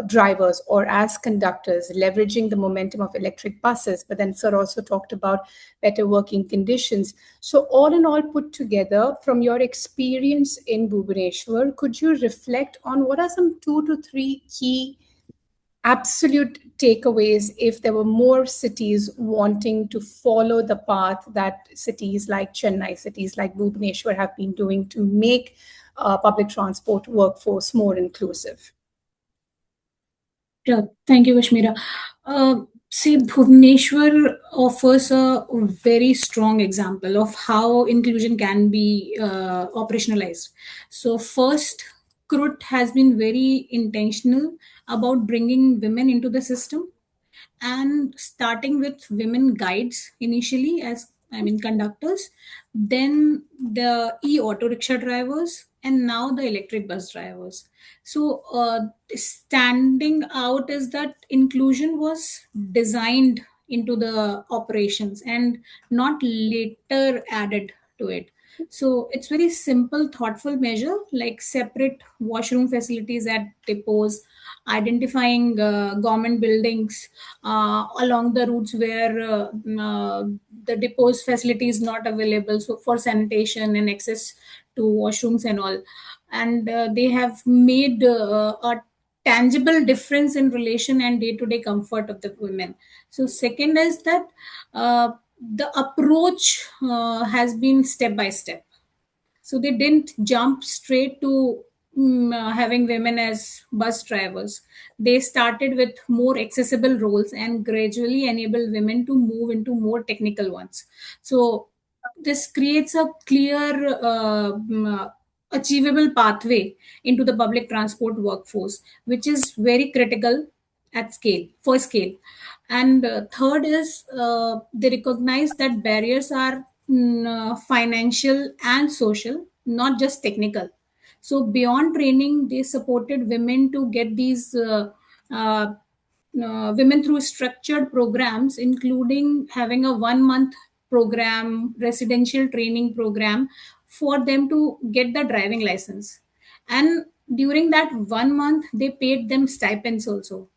drivers or as conductors, leveraging the momentum of electric buses, but then sir also talked about better working conditions. So all in all put together, from your experience in Bhubaneswar, could you reflect on what are some 2 to 3 key absolute takeaways if there were more cities wanting to follow the path that cities like Chennai, cities like Bhubaneswar have been doing to make public transport workforce more inclusive? Yeah, thank you, Kashmira. See, Bhubaneswar offers a very strong example of how inclusion can be operationalized. So, first, CRUT has been very intentional about bringing women into the system and starting with women guides initially as conductors, then the e-auto rickshaw drivers, and now the electric bus drivers. So standing out is that inclusion was designed into the operations and not later added to it. So it's very simple, thoughtful measure like separate washroom facilities at depots, identifying government buildings along the routes where the depots facility is not available, so for sanitation and access to washrooms and all. And they have made a tangible difference in relation and day-to-day comfort of the women. So second is that the approach has been step by step, so they didn't jump straight to having women as bus drivers. They started with more accessible roles and gradually enabled women to move into more technical ones. So this creates a clear, achievable pathway into the public transport workforce, which is very critical at scale, for scale. And third is they recognize that barriers are financial and social, not just technical. So beyond training, they supported women to get these uh, women through structured programs, including having a 1 month program, residential training program for them to get the driving license. And during that 1 month, they paid them stipends also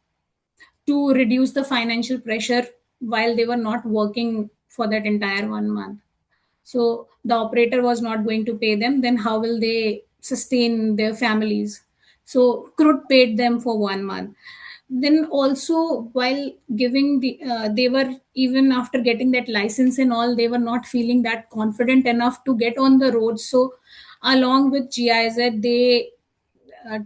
to reduce the financial pressure while they were not working for that entire 1 month. So the operator was not going to pay them, then how will they sustain their families? So CRUD paid them for 1 month. Then also while giving they were, even after getting that license and all, they were not feeling that confident enough to get on the road. So along with GIZ, they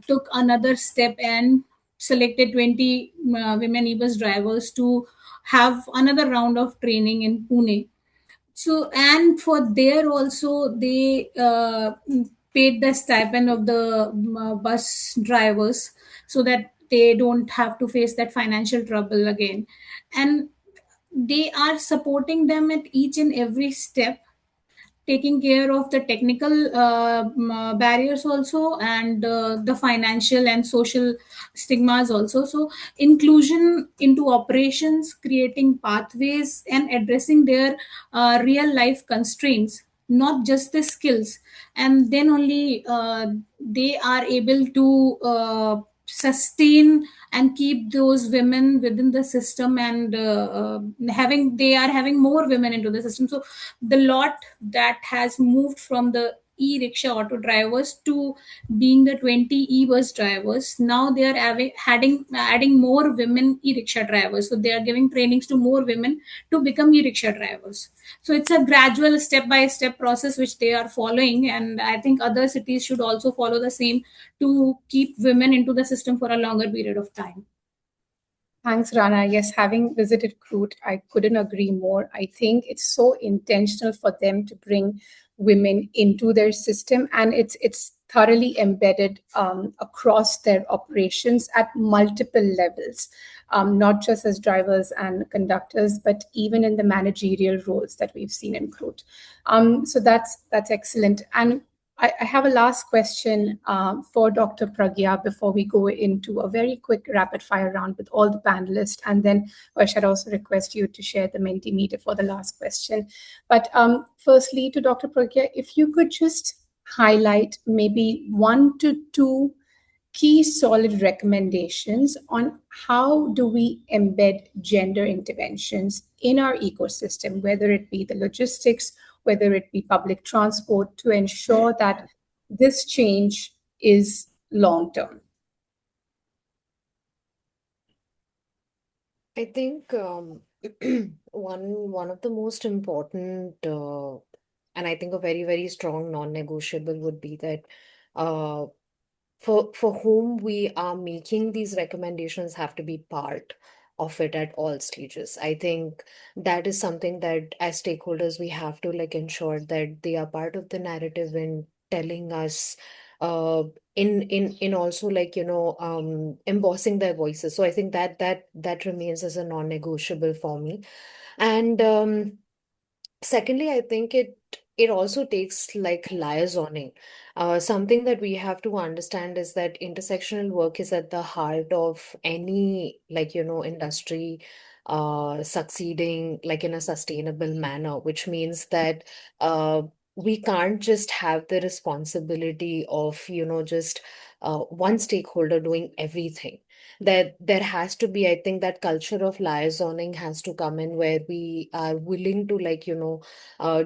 took another step and selected 20 women e-bus drivers to have another round of training in Pune. So, and for there also, they paid the stipend of the bus drivers so that they don't have to face that financial trouble again. And they are supporting them at each and every step, taking care of the technical barriers also, and the financial and social stigmas also. So inclusion into operations, creating pathways and addressing their real life constraints, not just the skills. And then only they are able to sustain and keep those women within the system, and having they are having more women into the system. So the lot that has moved from the e-rickshaw auto drivers to being the 20 e-bus drivers, now they are adding more women e-rickshaw drivers, so they are giving trainings to more women to become e-rickshaw drivers. So it's a gradual step by step process which they are following, and I think other cities should also follow the same to keep women into the system for a longer period of time. Thanks, Rana. Yes, having visited CRUT, I couldn't agree more. I think it's so intentional for them to bring women into their system, and it's thoroughly embedded across their operations at multiple levels, not just as drivers and conductors, but even in the managerial roles that we've seen in Crute. So that's excellent. And I have a last question for Dr. Pragya before we go into a very quick rapid fire round with all the panelists. And then I should also request you to share the Mentimeter for the last question. But firstly, to Dr. Pragya, if you could just highlight maybe 1 to 2 key solid recommendations on how do we embed gender interventions in our ecosystem, whether it be the logistics, whether it be public transport, to ensure that this change is long term. I think one of the most important and I think a very, very strong non-negotiable would be that for whom we are making these recommendations have to be part of it at all stages. I think that is something that as stakeholders we have to like ensure that they are part of the narrative in telling us in also like embossing their voices. So I think that remains as a non-negotiable for me. And secondly, I think it also takes like liaisoning. Something that we have to understand is that intersectional work is at the heart of any like industry succeeding like in a sustainable manner, which means that we can't just have the responsibility of just one stakeholder doing everything. There has to be, I think, that culture of liaisoning has to come in where we are willing to like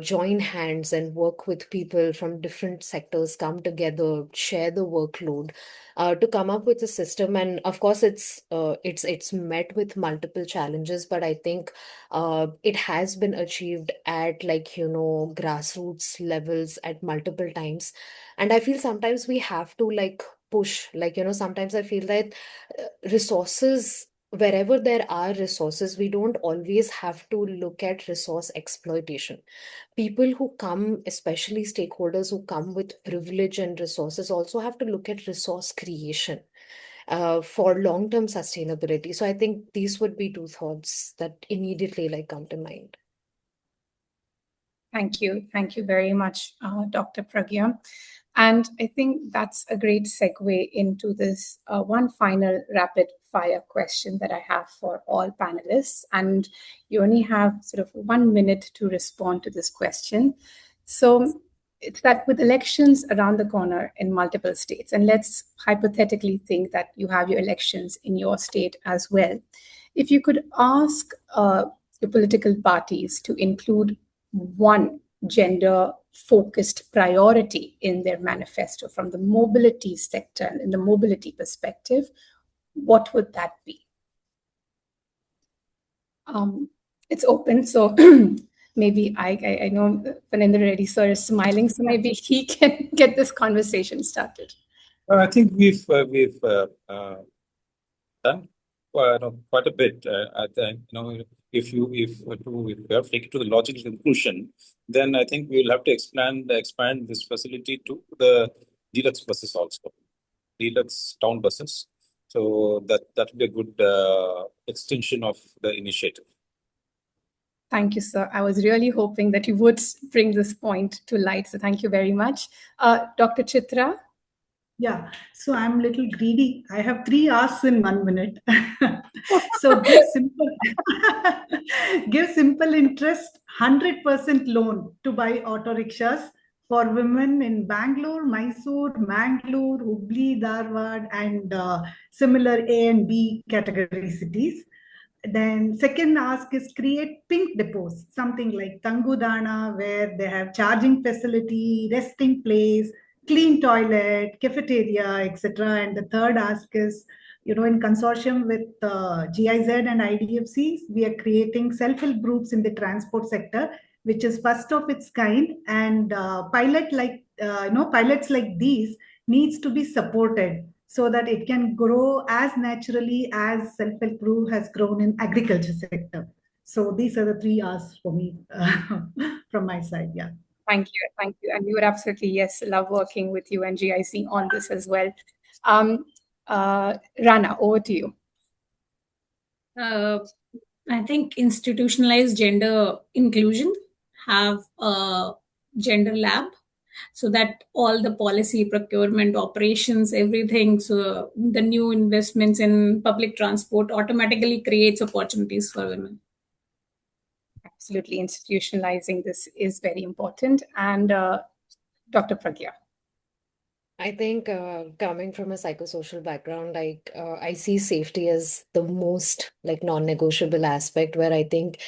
join hands and work with people from different sectors, come together, share the workload, to come up with a system. And of course, it's met with multiple challenges, but I think it has been achieved at like grassroots levels at multiple times. And I feel sometimes we have to like push, like sometimes I feel that resources, wherever there are resources, we don't always have to look at resource exploitation. People who come, especially stakeholders who come with privilege and resources, also have to look at resource creation for long-term sustainability. So I think these would be two thoughts that immediately like come to mind. Thank you. Thank you very much, Dr. Pragya. And I think that's a great segue into this one final rapid fire question that I have for all panelists. And you only have sort of 1 minute to respond to this question. So it's that with elections around the corner in multiple states, and let's hypothetically think that you have your elections in your state as well. If you could ask your political parties to include one gender-focused priority in their manifesto from the mobility sector and in the mobility perspective, what would that be? It's open, so maybe I know Phanindra Reddy sir is smiling, so maybe he can get this conversation started. I think we've done quite a bit. I think if we have to take it to the logical conclusion, then I think we will have to expand this facility to the deluxe buses also, deluxe town buses. So that will be a good extension of the initiative. Thank you, sir. I was really hoping that you would bring this point to light. So thank you very much. Dr. Chitra? Yeah, so I'm a little greedy. I have 3 asks in 1 minute. So give simple interest, 100% loan to buy auto rickshaws for women in Bangalore, Mysore, Mangalore, Hubli, Dharwad, and similar A and B category cities. Then second ask is create pink depots, something like Tangudana, where they have charging facility, resting place, clean toilet, cafeteria, etc. And the third ask is, in consortium with GIZ and IDFCs, we are creating self-help groups in the transport sector, which is first of its kind. And pilots like these needs to be supported so that it can grow as naturally as self-help group has grown in agriculture sector. So these are the 3 asks for me from my side. Yeah. Thank you. Thank you. And we would absolutely, yes, love working with you and GIC on this as well. Rana, over to you. I think institutionalized gender inclusion, have a gender lab, so that all the policy, procurement, operations, everything, so the new investments in public transport automatically creates opportunities for women. Absolutely, institutionalizing this is very important. And Dr. Pragya. I think coming from a psychosocial background, I see safety as the most like non-negotiable aspect where I think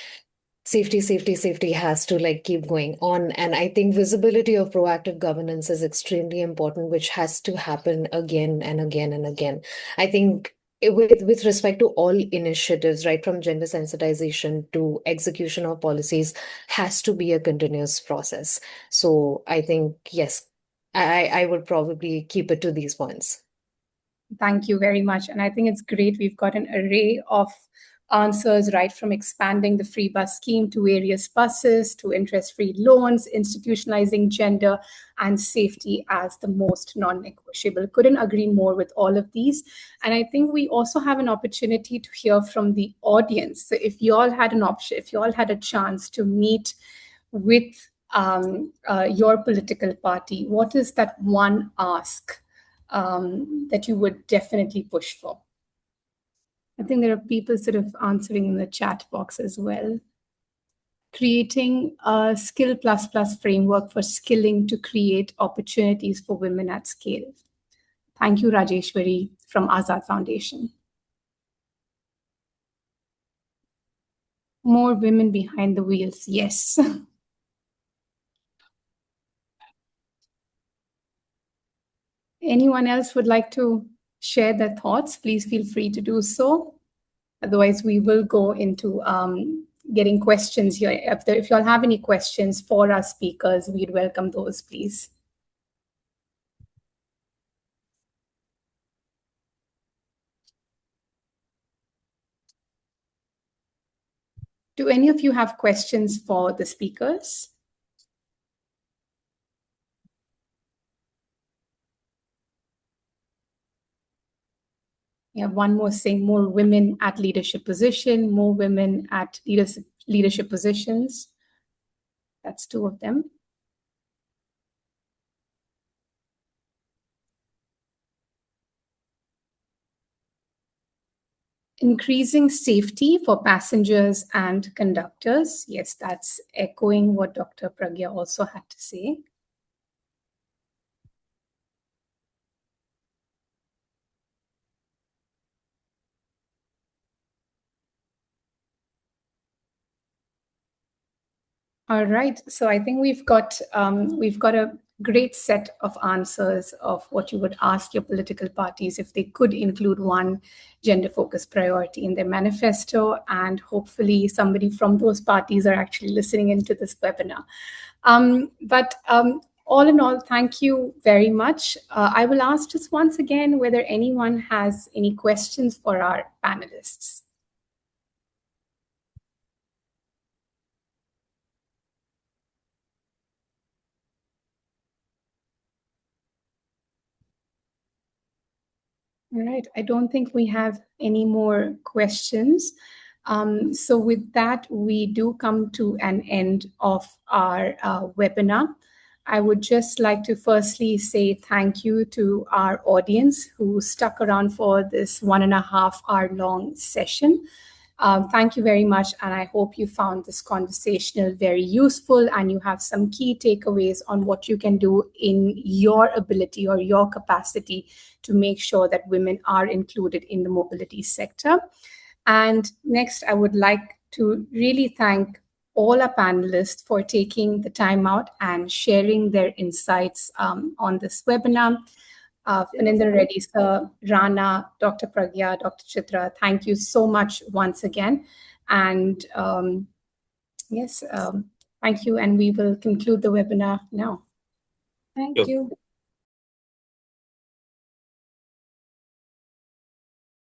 safety has to like keep going on. And I think visibility of proactive governance is extremely important, which has to happen again and again and again. I think with respect to all initiatives, right from gender sensitization to execution of policies, has to be a continuous process. So I think, yes, I would probably keep it to these points. Thank you very much. And I think it's great. We've got an array of answers, right from expanding the free bus scheme to various buses, to interest-free loans, institutionalizing gender and safety as the most non-negotiable. Couldn't agree more with all of these. And I think we also have an opportunity to hear from the audience. So if you all had an option, if you all had a chance to meet with your political party, what is that one ask that you would definitely push for? I think there are people sort of answering in the chat box as well. Creating a skill plus framework for skilling to create opportunities for women at scale. Thank you, Rajeshwari from Azad Foundation. More women behind the wheels, yes. Anyone else would like to share their thoughts? Please feel free to do so. Otherwise, we will go into getting questions here. If you all have any questions for our speakers, we'd welcome those, please. Do any of you have questions for the speakers? Yeah, one more saying more women at leadership position, more women at leadership positions. That's two of them. Increasing safety for passengers and conductors. Yes, that's echoing what Dr. Pragya also had to say. All right, so I think we've got a great set of answers of what you would ask your political parties if they could include one gender-focused priority in their manifesto, and hopefully somebody from those parties are actually listening into this webinar. But all in all, thank you very much. I will ask just once again whether anyone has any questions for our panelists. All right, I don't think we have any more questions. So with that, we do come to an end of our webinar. I would just like to firstly say thank you to our audience who stuck around for this 1.5 hour long session. Thank you very much, and I hope you found this conversational very useful and you have some key takeaways on what you can do in your ability or your capacity to make sure that women are included in the mobility sector. And next, I would like to really thank all our panelists for taking the time out and sharing their insights on this webinar. Phanindra Reddy sir, Rana, Dr. Pragya, Dr. Chitra, thank you so much once again. And yes, thank you. And we will conclude the webinar now. Thank you.